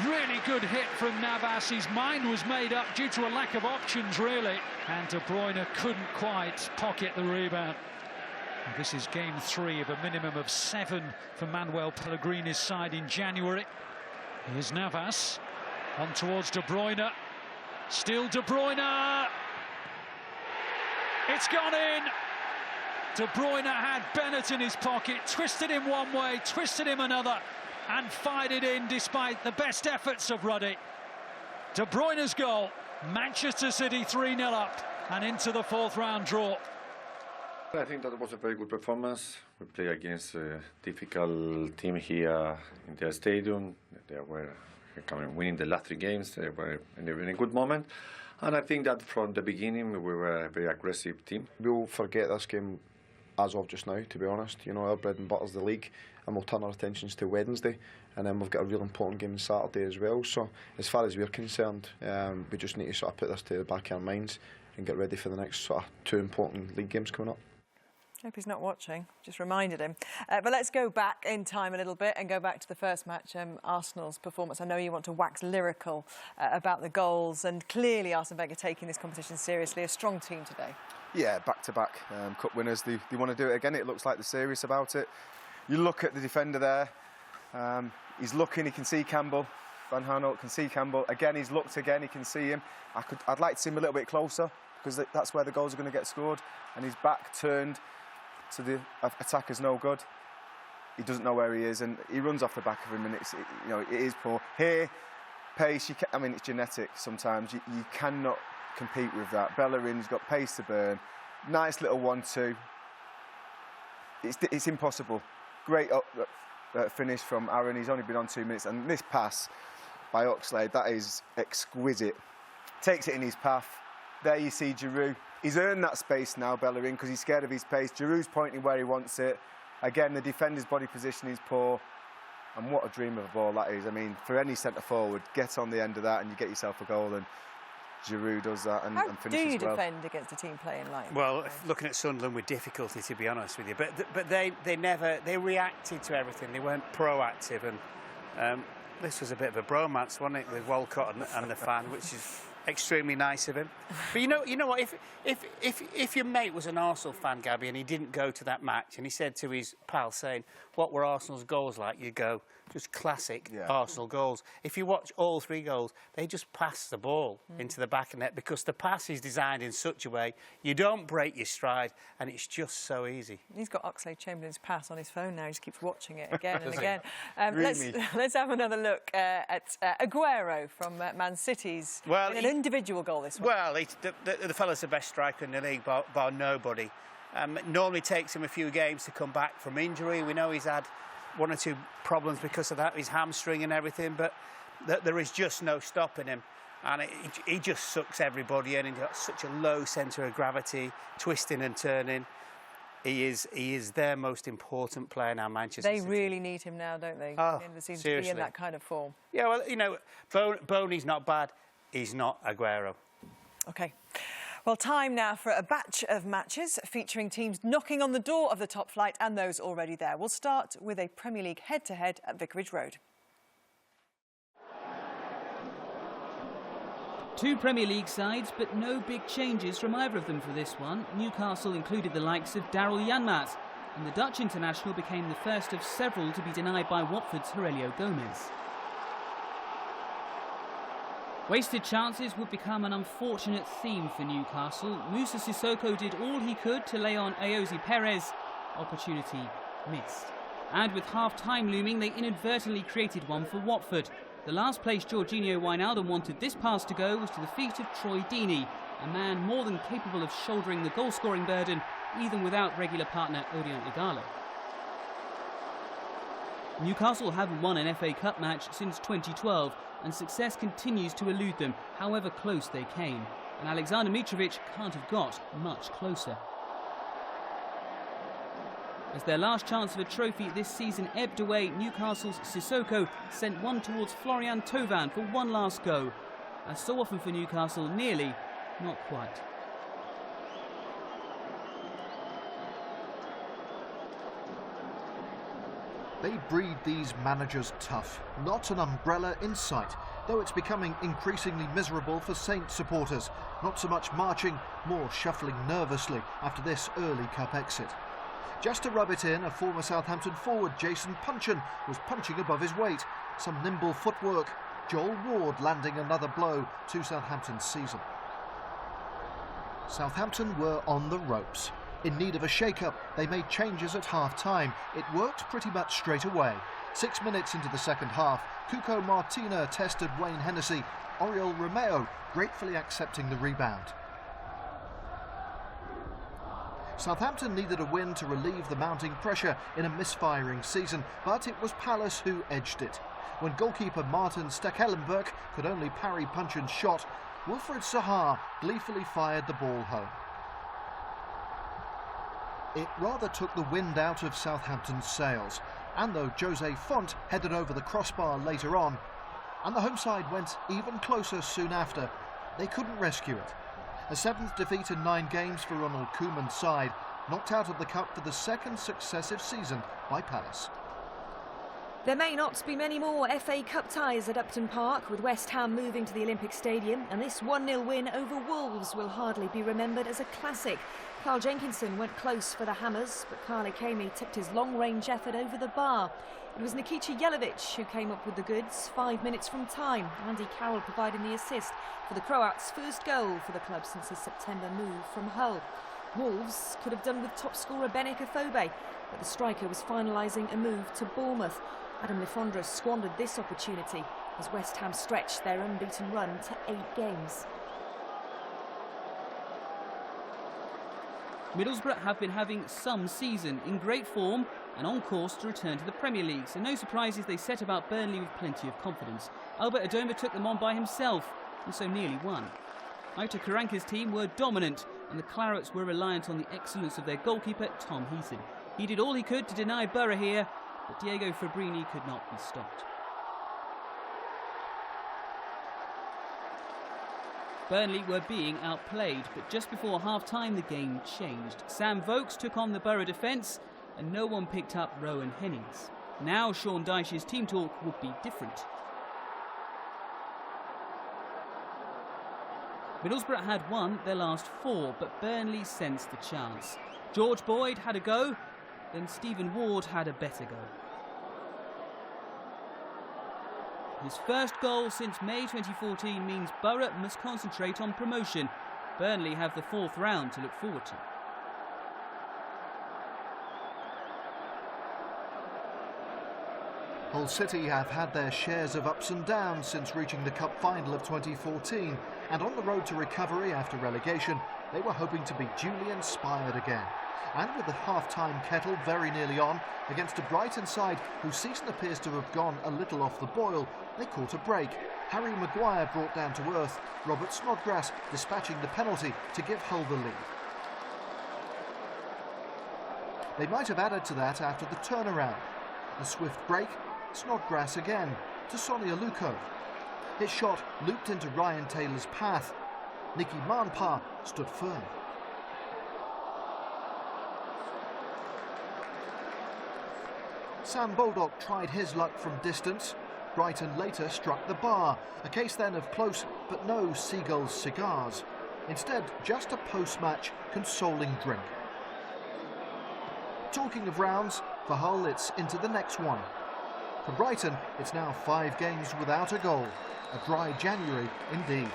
Really good hit from Navas. His mind was made up due to a lack of options, really. And De Bruyne couldn't quite pocket the rebound. And this is game 3 of a minimum of 7 for Manuel Pellegrini's side in January. Here's Navas. On towards De Bruyne. Still De Bruyne. It's gone in. De Bruyne had Bennett in his pocket. Twisted him one way, twisted him another. And fired it in despite the best efforts of Ruddy. De Bruyne's goal, Manchester City 3-0 up and into the 4th round draw. I think that was a very good performance. We played against a difficult team here in their stadium. They were winning the last 3 games. They were in a good moment. And I think that from the beginning we were a very aggressive team. We'll forget this game as of just now, to be honest. You know, our bread and butter's the league, and we'll turn our attentions to Wednesday, and then we've got a real important game on Saturday as well. So as far as we're concerned, we just need to sort of put this to the back of our minds and get ready for the next sort of 2 important league games coming up. Hope he's not watching, just reminded him. But let's go back in time a little bit and go back to the first match, Arsenal's performance. I know you want to wax lyrical about the goals, and clearly Arsene Wenger taking this competition seriously. A strong team today. Yeah, back-to-back cup winners. They want to do it again. It looks like they're serious about it. You look at the defender there. He's looking. He can see Campbell. Van Aanholt can see Campbell. Again, he's looked again. He can see him. I'd like to see him a little bit closer, because that's where the goals are going to get scored. And his back turned to the attacker's no good. He doesn't know where he is, and he runs off the back of him, and it is poor. Here, pace, I mean, it's genetic sometimes. You cannot compete with that. Bellerin's got pace to burn. Nice little 1-2. It's impossible. Great finish from Aaron. He's only been on 2 minutes, and this pass by Oxlade, that is exquisite. Takes it in his path. There you see Giroud. He's earned that space now, Bellerin, because he's scared of his pace. Giroud's pointing where he wants it. Again, the defender's body position is poor. And what a dream of a ball that is. I mean, for any centre-forward, get on the end of that and you get yourself a goal. And Giroud does that and finishes well. How do you defend against a team playing like that? Well, looking at Sunderland with difficulty, to be honest with you. But they reacted to everything. They weren't proactive. And this was a bit of a bromance, wasn't it, with Walcott and the fan, which is extremely nice of him. But you know what? If your mate was an Arsenal fan, Gabby, and he didn't go to that match, and he said to his pal, saying, "What were Arsenal's goals like?" You go, just classic Arsenal goals. If you watch all 3 goals, they just pass the ball into the back of net because the pass is designed in such a way you don't break your stride, and it's just so easy. He's got Oxlade-Chamberlain's pass on his phone now. He just keeps watching it again and again. Let's have another look at Aguero from Man City's an individual goal this week. Well, the fella's the best striker in the league, bar nobody. Normally takes him a few games to come back from injury. We know he's had 1 or 2 problems because of that, his hamstring and everything, but there is just no stopping him. And he just sucks everybody in, and he's got such a low centre of gravity, twisting and turning. He is their most important player now, Manchester City. They really need him now, don't they? Oh, They seem seriously. to be in that kind of form. Yeah, well, you know, Boney's not bad. He's not Aguero. OK. Well, time now for a batch of matches featuring teams knocking on the door of the top flight and those already there. We'll start with a Premier League head-to-head at Vicarage Road. 2 Premier League sides, but no big changes from either of them for this one. Newcastle included the likes of Daryl Janmaat, and the Dutch international became the first of several to be denied by Watford's Aurelio Gomez. Wasted chances would become an unfortunate theme for Newcastle. Moussa Sissoko did all he could to lay on Ayoze Perez. Opportunity missed. And with half-time looming, they inadvertently created one for Watford. The last place Jorginho Wijnaldum wanted this pass to go was to the feet of Troy Deeney, a man more than capable of shouldering the goal-scoring burden, even without regular partner Odion Ighalo. Newcastle haven't won an FA Cup match since 2012, and success continues to elude them, however close they came. And Alexander Mitrovic can't have got much closer. As their last chance of a trophy this season ebbed away, Newcastle's Sissoko sent one towards Florian Thauvin for one last go. As so often for Newcastle, nearly, not quite. They breed these managers tough, not an umbrella in sight, though it's becoming increasingly miserable for Saints supporters. Not so much marching, more shuffling nervously after this early cup exit. Just to rub it in, a former Southampton forward, Jason Punchin, was punching above his weight. Some nimble footwork, Joel Ward landing another blow to Southampton's season. Southampton were on the ropes. In need of a shake-up, they made changes at half-time. It worked pretty much straight away. 6 minutes into the second half, Cuco Martina tested Wayne Hennessy, Oriol Romeo gratefully accepting the rebound. Southampton needed a win to relieve the mounting pressure in a misfiring season, but it was Palace who edged it. When goalkeeper Martin Stekelenburg could only parry Punchin's shot, Wilfried Zaha gleefully fired the ball home. It rather took the wind out of Southampton's sails, and though Jose Font headed over the crossbar later on, and the home side went even closer soon after, they couldn't rescue it. A 7th defeat in 9 games for Ronald Koeman's side, knocked out of the cup for the 2nd successive season by Palace. There may not be many more FA Cup ties at Upton Park, with West Ham moving to the Olympic Stadium, and this 1-0 win over Wolves will hardly be remembered as a classic. Carl Jenkinson went close for the Hammers, but Carly Kamey tipped his long-range effort over the bar. It was Nikica Jelavic who came up with the goods 5 minutes from time, Andy Carroll providing the assist for the Croats' first goal for the club since his September move from Hull. Wolves could have done with top scorer Benik Afobe, but the striker was finalising a move to Bournemouth. Adam Lefondre squandered this opportunity as West Ham stretched their unbeaten run to 8 games. Middlesbrough have been having some season, in great form and on course to return to the Premier League, so no surprises they set about Burnley with plenty of confidence. Albert Adoma took them on by himself and so nearly won. Aitor Karanka's team were dominant and the Clarets were reliant on the excellence of their goalkeeper Tom Heaton. He did all he could to deny Borough here, but Diego Fabrini could not be stopped. Burnley were being outplayed, but just before half-time the game changed. Sam Vokes took on the Borough defence and no one picked up Rowan Hennings. Now Sean Dyche's team talk would be different. Middlesbrough had won their last 4, but Burnley sensed the chance. George Boyd had a go, then Stephen Ward had a better go. His first goal since May 2014 means Borough must concentrate on promotion. Burnley have the 4th round to look forward to. Hull City have had their shares of ups and downs since reaching the Cup final of 2014, and on the road to recovery after relegation, they were hoping to be duly inspired again. And with the half-time kettle very nearly on, against a Brighton side whose season appears to have gone a little off the boil, they caught a break. Harry Maguire brought down to earth, Robert Snodgrass dispatching the penalty to give Hull the lead. They might have added to that after the turnaround. A swift break, Snodgrass again to Sonny Aluko. His shot looped into Ryan Taylor's path. Nicky Manpa stood firm. Sam Baldock tried his luck from distance. Brighton later struck the bar, a case then of close but no Seagulls cigars. Instead, just a post-match consoling drink. Talking of rounds, for Hull it's into the next one. For Brighton, it's now 5 games without a goal. A dry January indeed.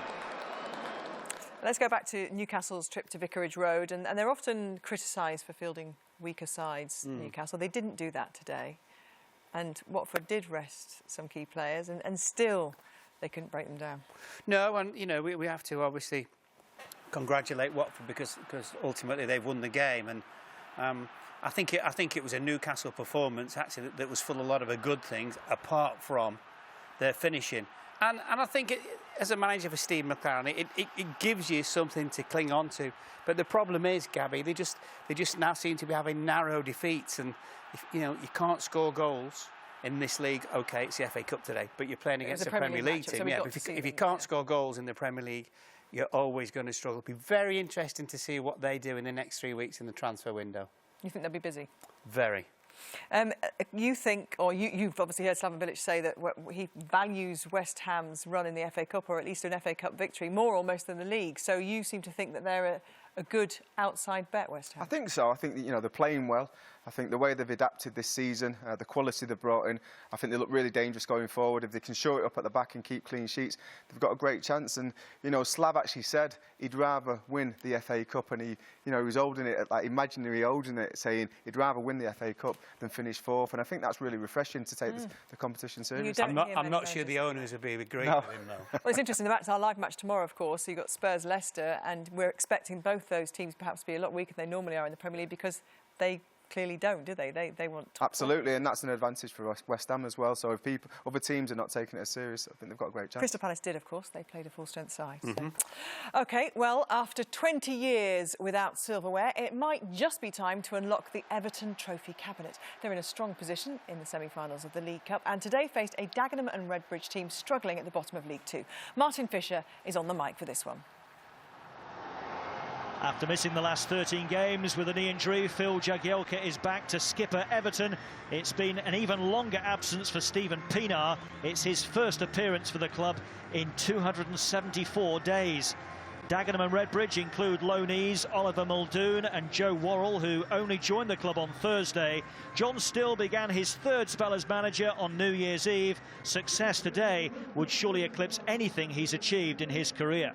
Let's go back to Newcastle's trip to Vicarage Road, and they're often criticised for fielding weaker sides, Newcastle. They didn't do that today. And Watford did rest some key players, and still they couldn't break them down. No, and, you know, we have to obviously congratulate Watford because ultimately they've won the game. And I think it was a Newcastle performance, actually, that was full of a lot of good things, apart from their finishing. And I think, as a manager for Steve McLaren, it gives you something to cling on to. But the problem is, Gabby, they just now seem to be having narrow defeats. And, you can't score goals in this league. OK, it's the FA Cup today, but you're playing against a Premier League team. Yeah, if you can't score goals in the Premier League, you're always going to struggle. It'll be very interesting to see what they do in the next 3 weeks in the transfer window. You think they'll be busy? Very. You think, or you've obviously heard Slaven Bilic say that he values West Ham's run in the FA Cup, or at least an FA Cup victory, more almost than the league. So you seem to think that they're a good outside bet, West Ham. I think so. I think that, they're playing well. I think the way they've adapted this season, the quality they've brought in, I think they look really dangerous going forward. If they can show it up at the back and keep clean sheets, they've got a great chance. And, Slav actually said he'd rather win the FA Cup, and he was holding it, like imaginary holding it, saying he'd rather win the FA Cup than finish 4th. And I think that's really refreshing to take the competition seriously. I'm not sure the owners would be agreeing with him, though. Well, it's interesting. It's our live match tomorrow, of course. So you've got Spurs-Leicester, and we're expecting both those teams perhaps to be a lot weaker than they normally are in the Premier League, because they clearly don't, do they? They want top absolutely, points. And that's an advantage for West Ham as well. So if other teams are not taking it as serious, I think they've got a great chance. Crystal Palace did, of course. They played a full-strength side. So. OK, well, after 20 years without silverware, it might just be time to unlock the Everton Trophy cabinet. They're in a strong position in the semi-finals of the League Cup, and today faced a Dagenham and Redbridge team struggling at the bottom of League Two. Martin Fisher is on the mic for this one. After missing the last 13 games with a knee injury, Phil Jagielka is back to skipper Everton. It's been an even longer absence for Stephen Pienaar. It's his first appearance for the club in 274 days. Dagenham and Redbridge include loanees Oliver Muldoon and Joe Worrell, who only joined the club on Thursday. John Still began his third spell as manager on New Year's Eve. Success today would surely eclipse anything he's achieved in his career.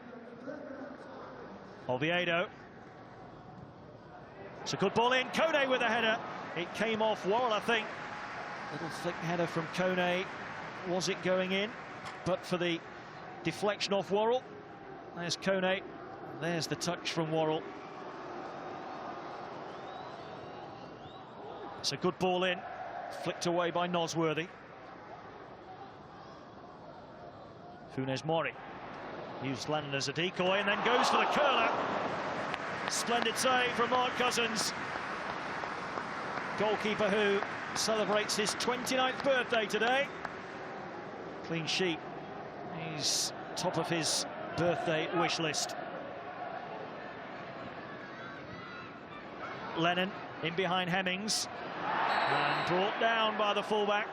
Oviedo. It's a good ball in. Kone with a header. It came off Worrell, I think. Little flick header from Kone. Was it going in? But for the deflection off Worrell. There's Kone. There's the touch from Worrell. It's a good ball in. Flicked away by Nosworthy. Funes Mori used Lennon as a decoy and then goes for the curler. Splendid save from Mark Cousins. Goalkeeper who celebrates his 29th birthday today. Clean sheet. He's top of his birthday wish list. Lennon in behind Hemmings and brought down by the fullback.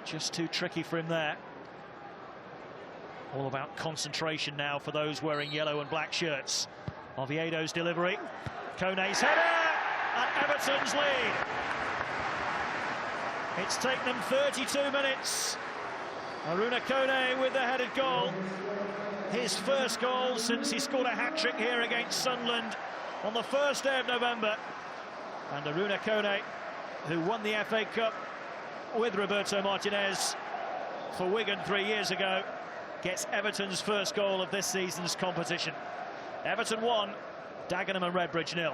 Just too tricky for him there. All about concentration now for those wearing yellow and black shirts. Oviedo's delivery. Kone's header and Everton's lead. It's taken them 32 minutes. Aruna Kone with the headed goal. His first goal since he scored a hat-trick here against Sunderland on the first day of November. And Aruna Kone, who won the FA Cup with Roberto Martinez for Wigan 3 years ago, gets Everton's first goal of this season's competition. Everton 1, Dagenham and Redbridge 0.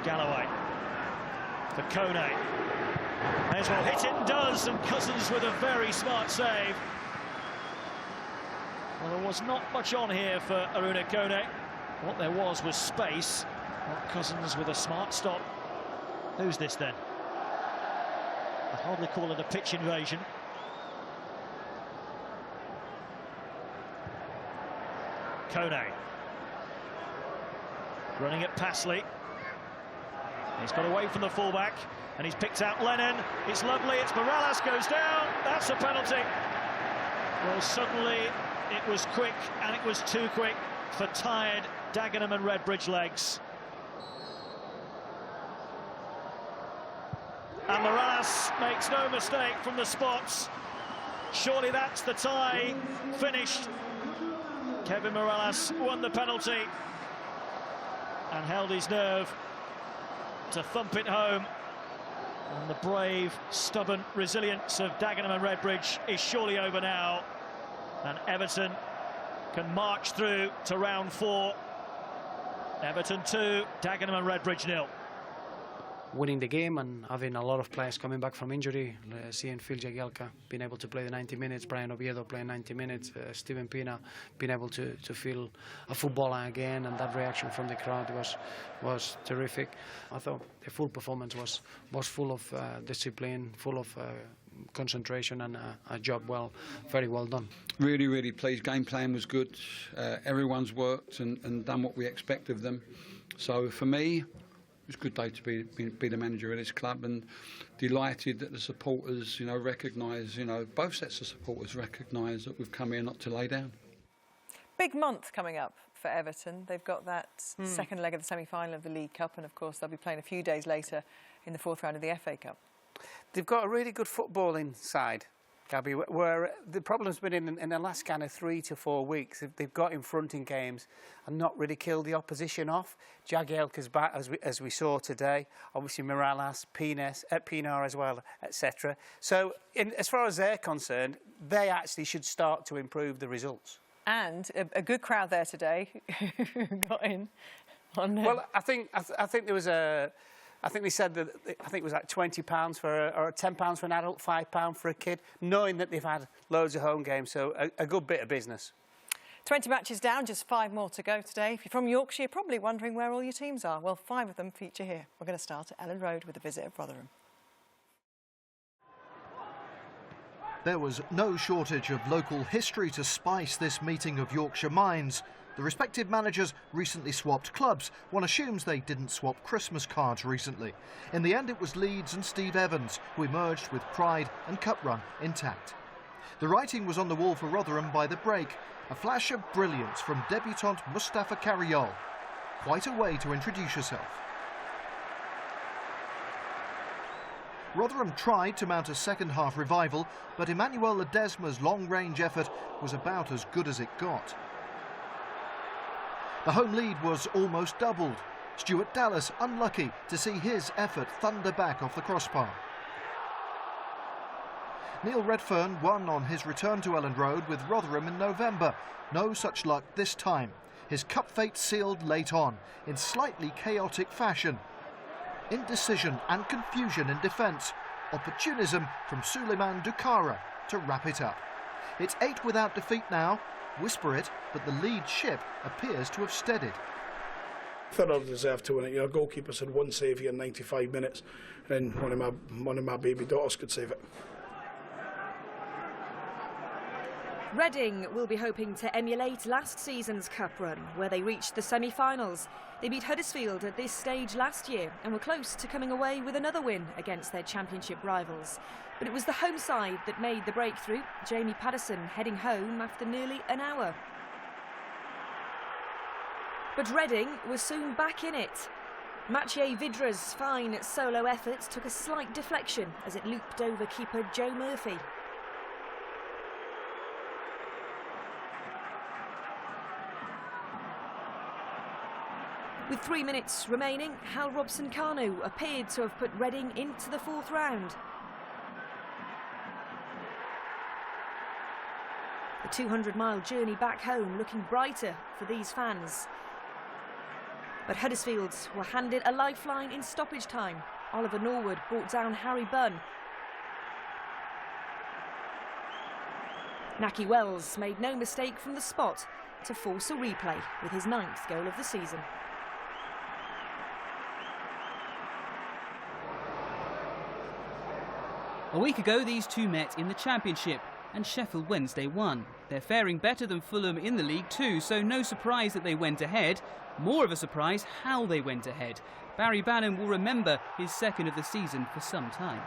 Galloway for Kone. May as well hit it and does, and Cousins with a very smart save. Well, there was not much on here for Aruna Kone. What there was space. Mark Cousins with a smart stop. Who's this then? I'd hardly call it a pitch invasion. Kone. Running at Passley. He's got away from the fullback and he's picked out Lennon. It's lovely, it's Morales, goes down. That's a penalty. Well, suddenly it was quick, and it was too quick for tired Dagenham and Redbridge legs. And Morales makes no mistake from the spots. Surely that's the tie finished. Kevin Morales won the penalty and held his nerve to thump it home. And the brave, stubborn resilience of Dagenham and Redbridge is surely over now. And Everton can march through to round 4. Everton 2, Dagenham and Redbridge 0. Winning the game and having a lot of players coming back from injury, seeing Phil Jagielka being able to play the 90 minutes, Brian Oviedo playing 90 minutes, Steven Pina being able to feel a footballer again, and that reaction from the crowd was terrific. I thought the full performance was full of discipline, full of concentration, and a job very well done. Really pleased. Game plan was good. Everyone's worked and done what we expect of them. So for me, it was a good day to be the manager of this club, and delighted that the supporters, recognise, both sets of supporters recognise that we've come here not to lay down. Big month coming up for Everton. They've got that second leg of the semi-final of the League Cup, and of course they'll be playing a few days later in the 4th round of the FA Cup. They've got a really good footballing side, Gabby, where the problem's been in the last kind of 3 to 4 weeks. They've got in front in games and not really killed the opposition off. Jagielka's back, as we saw today. Obviously Morales, Pinar as well, etc. So as far as they're concerned, they actually should start to improve the results. And a good crowd there today got in. Well, I think there was a... I think they said that it was like £20 or £10 for an adult, £5 for a kid, knowing that they've had loads of home games, so a good bit of business. 20 matches down, just 5 more to go today. If you're from Yorkshire, you're probably wondering where all your teams are. Well, 5 of them feature here. We're going to start at Ellen Road with a visit of Rotherham. There was no shortage of local history to spice this meeting of Yorkshire minds. The respective managers recently swapped clubs. One assumes they didn't swap Christmas cards recently. In the end, it was Leeds and Steve Evans who emerged with pride and cup run intact. The writing was on the wall for Rotherham by the break. A flash of brilliance from debutant Mustafa Carriol. Quite a way to introduce yourself. Rotherham tried to mount a second-half revival, but Emmanuel Ledesma's long-range effort was about as good as it got. The home lead was almost doubled. Stuart Dallas unlucky to see his effort thunder back off the crossbar. Neil Redfern won on his return to Elland Road with Rotherham in November. No such luck this time. His cup fate sealed late on, in slightly chaotic fashion. Indecision and confusion in defence. Opportunism from Suleiman Dukara to wrap it up. It's 8 without defeat now. Whisper it, but the lead ship appears to have steadied. I thought I deserved to win it. Goalkeepers had one save here in 95 minutes, and one of my baby daughters could save it. Reading will be hoping to emulate last season's cup run, where they reached the semi-finals. They beat Huddersfield at this stage last year and were close to coming away with another win against their championship rivals. But it was the home side that made the breakthrough, Jamie Patterson heading home after nearly an hour. But Reading was soon back in it. Mathieu Vidra's fine solo effort took a slight deflection as it looped over keeper Joe Murphy. With 3 minutes remaining, Hal Robson-Kanu appeared to have put Reading into the fourth round. The 200-mile journey back home looking brighter for these fans. But Huddersfield were handed a lifeline in stoppage time. Oliver Norwood brought down Harry Bunn. Naki Wells made no mistake from the spot to force a replay with his 9th goal of the season. A week ago, these two met in the Championship, and Sheffield Wednesday won. They're faring better than Fulham in the league too, so no surprise that they went ahead. More of a surprise how they went ahead. Barry Bannan will remember his second of the season for some time.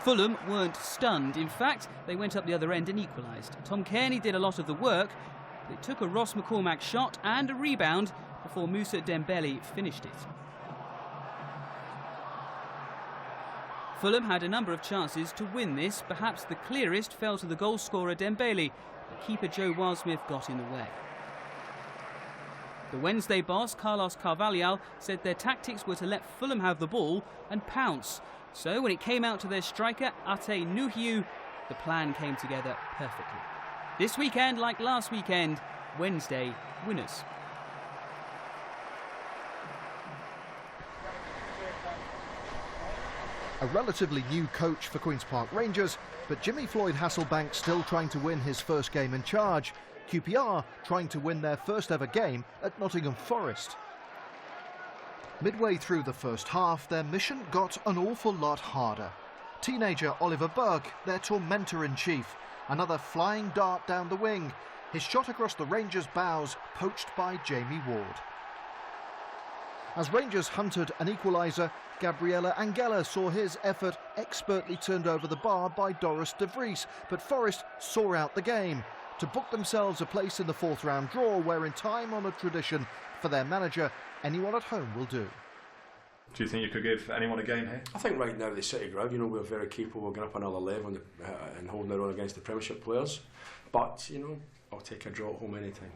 Fulham weren't stunned. In fact, they went up the other end and equalised. Tom Cairney did a lot of the work, but it took a Ross McCormack shot and a rebound before Moussa Dembele finished it. Fulham had a number of chances to win this. Perhaps the clearest fell to the goal scorer Dembele, but keeper Joe Wildsmith got in the way. The Wednesday boss, Carlos Carvalhal, said their tactics were to let Fulham have the ball and pounce. So when it came out to their striker, Ate Nuhiu, the plan came together perfectly. This weekend, like last weekend, Wednesday winners. A relatively new coach for Queen's Park Rangers, but Jimmy Floyd Hasselbank still trying to win his first game in charge. QPR trying to win their first ever game at Nottingham Forest. Midway through the first half, their mission got an awful lot harder. Teenager Oliver Burke, their tormentor-in-chief, another flying dart down the wing. His shot across the Rangers' bows, poached by Jamie Ward. As Rangers hunted an equaliser, Gabriella Angela saw his effort expertly turned over the bar by Doris de Vries, but Forest saw out the game to book themselves a place in the fourth round draw, where in time-honoured tradition for their manager, anyone at home will do. Do you think you could give anyone a game here? I think right now at the City Ground, we're very capable of going up another level and holding our own against the Premiership players. But, I'll take a draw at home anytime.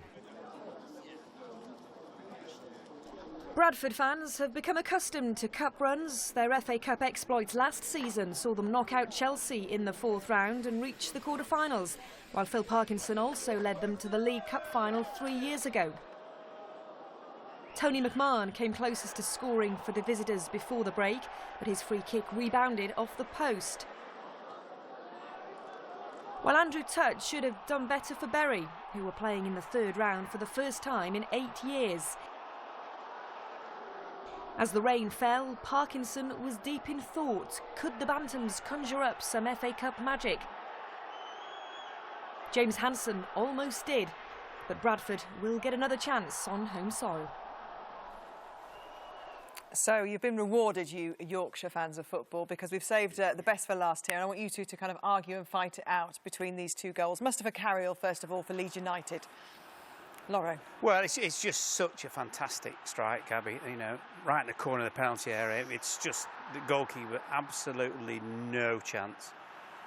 Bradford fans have become accustomed to cup runs. Their FA Cup exploits last season saw them knock out Chelsea in the fourth round and reach the quarter-finals, while Phil Parkinson also led them to the League Cup final 3 years ago. Tony McMahon came closest to scoring for the visitors before the break, but his free kick rebounded off the post. While Andrew Tutt should have done better for Bury, who were playing in the third round for the first time in 8 years. As the rain fell, Parkinson was deep in thought. Could the Bantams conjure up some FA Cup magic? James Hansen almost did, but Bradford will get another chance on home soil. So you've been rewarded, you Yorkshire fans of football, because we've saved the best for last here. And I want you two to kind of argue and fight it out between these two goals. Mustafa Carriel, first of all, for Leeds United. Lauro. Well, it's just such a fantastic strike, Gabby. You know, right in the corner of the penalty area. It's just the goalkeeper, absolutely no chance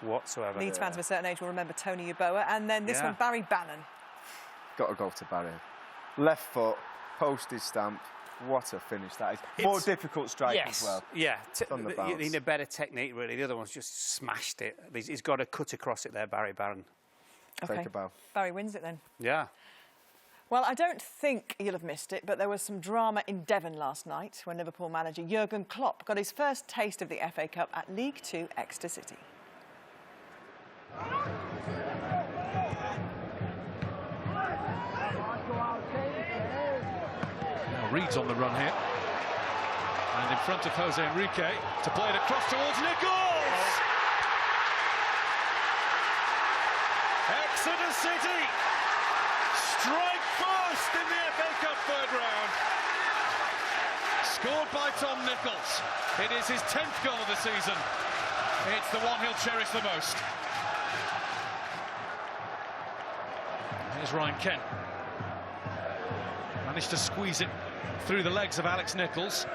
whatsoever. Leeds fans of a certain age will remember Tony Yeboah. And then this one, Barry Bannon. Got to go to Barry. Left foot, postage stamp. What a finish that is. More difficult strike as well. Yeah, on the bounce. you need a better technique, really. The other one's just smashed it. He's got to cut across it there, Barry Barron. Okay. Take a bow. Barry wins it then. Yeah. Well, I don't think you'll have missed it, but there was some drama in Devon last night when Liverpool manager Jurgen Klopp got his first taste of the FA Cup at League Two Exeter City. Reed's on the run here, and in front of Jose Enrique to play it across towards Nichols. Exeter City strike first in the FA Cup third round. Scored by Tom Nichols. It is his 10th goal of the season. It's the one he'll cherish the most. Here's Ryan Kent. Managed to squeeze it through the legs of Alex Nichols.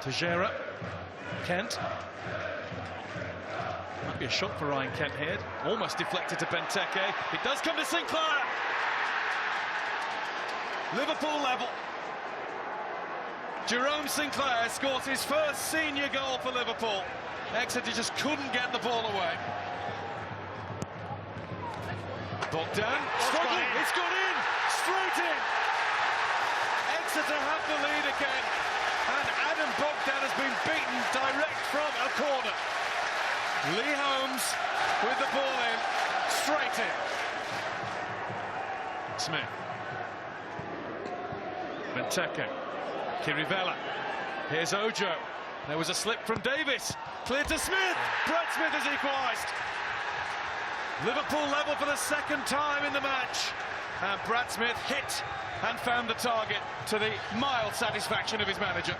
Teixeira. Kent. Might be a shot for Ryan Kent here. Almost deflected to Benteke. It does come to Sinclair. Liverpool level. Jerome Sinclair scores his first senior goal for Liverpool. Exeter just couldn't get the ball away. Bogdan. It's gone in. Straight in. Exeter have the lead again, and Adam Bogdan has been beaten direct from a corner. Lee Holmes with the ball in, straight in. Smith. Benteke. Kirivella. Here's Ojo. There was a slip from Davis. Clear to Smith. Brad Smith has equalised. Liverpool level for the second time in the match. And Brad Smith hit and found the target to the mild satisfaction of his manager.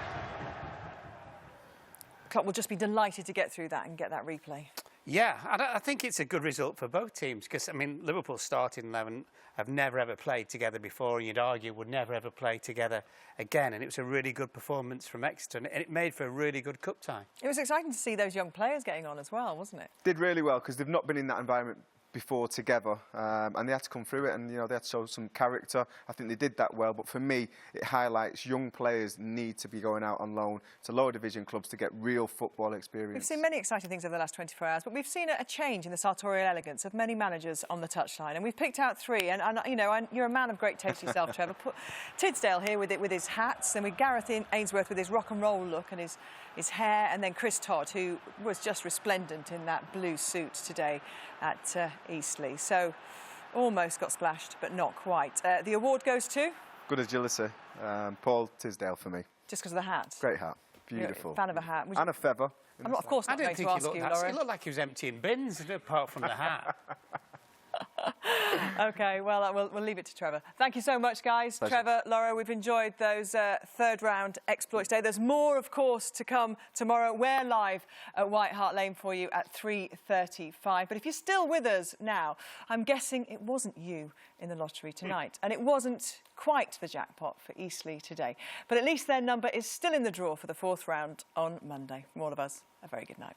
Klopp will just be delighted to get through that and get that replay. Yeah, I think it's a good result for both teams because, I mean, Liverpool's starting 11 have never ever played together before, and you'd argue would never ever play together again. And it was a really good performance from Exeter, and it made for a really good cup tie. It was exciting to see those young players getting on as well, wasn't it? Did really well because they've not been in that environment before together, and they had to come through it, and you know they had to show some character. I think they did that well, but for me it highlights young players need to be going out on loan to lower division clubs to get real football experience. We've seen many exciting things over the last 24 hours, but we've seen a change in the sartorial elegance of many managers on the touchline, and we've picked out three. And you know, you're a man of great taste yourself, Trevor. Put Tidsdale here with his hats, and with Gareth Ainsworth with his rock and roll look and his hair, and then Chris Todd, who was just resplendent in that blue suit today at Eastleigh. So almost got splashed, but not quite. The award goes to? Good agility. Paul Tisdale for me. Just because of the hat? Great hat. Beautiful. You're a fan of a hat. And a feather. I'm not, of course not going to ask you, Laura. He looked like he was emptying bins, apart from the hat. OK, well, we'll leave it to Trevor. Thank you so much, guys. Pleasure. Trevor, Laura, we've enjoyed those third-round exploits today. There's more, of course, to come tomorrow. We're live at White Hart Lane for you at 3:35. But if you're still with us now, I'm guessing it wasn't you in the lottery tonight. And it wasn't quite the jackpot for Eastleigh today. But at least their number is still in the draw for the fourth round on Monday. From all of us, a very good night.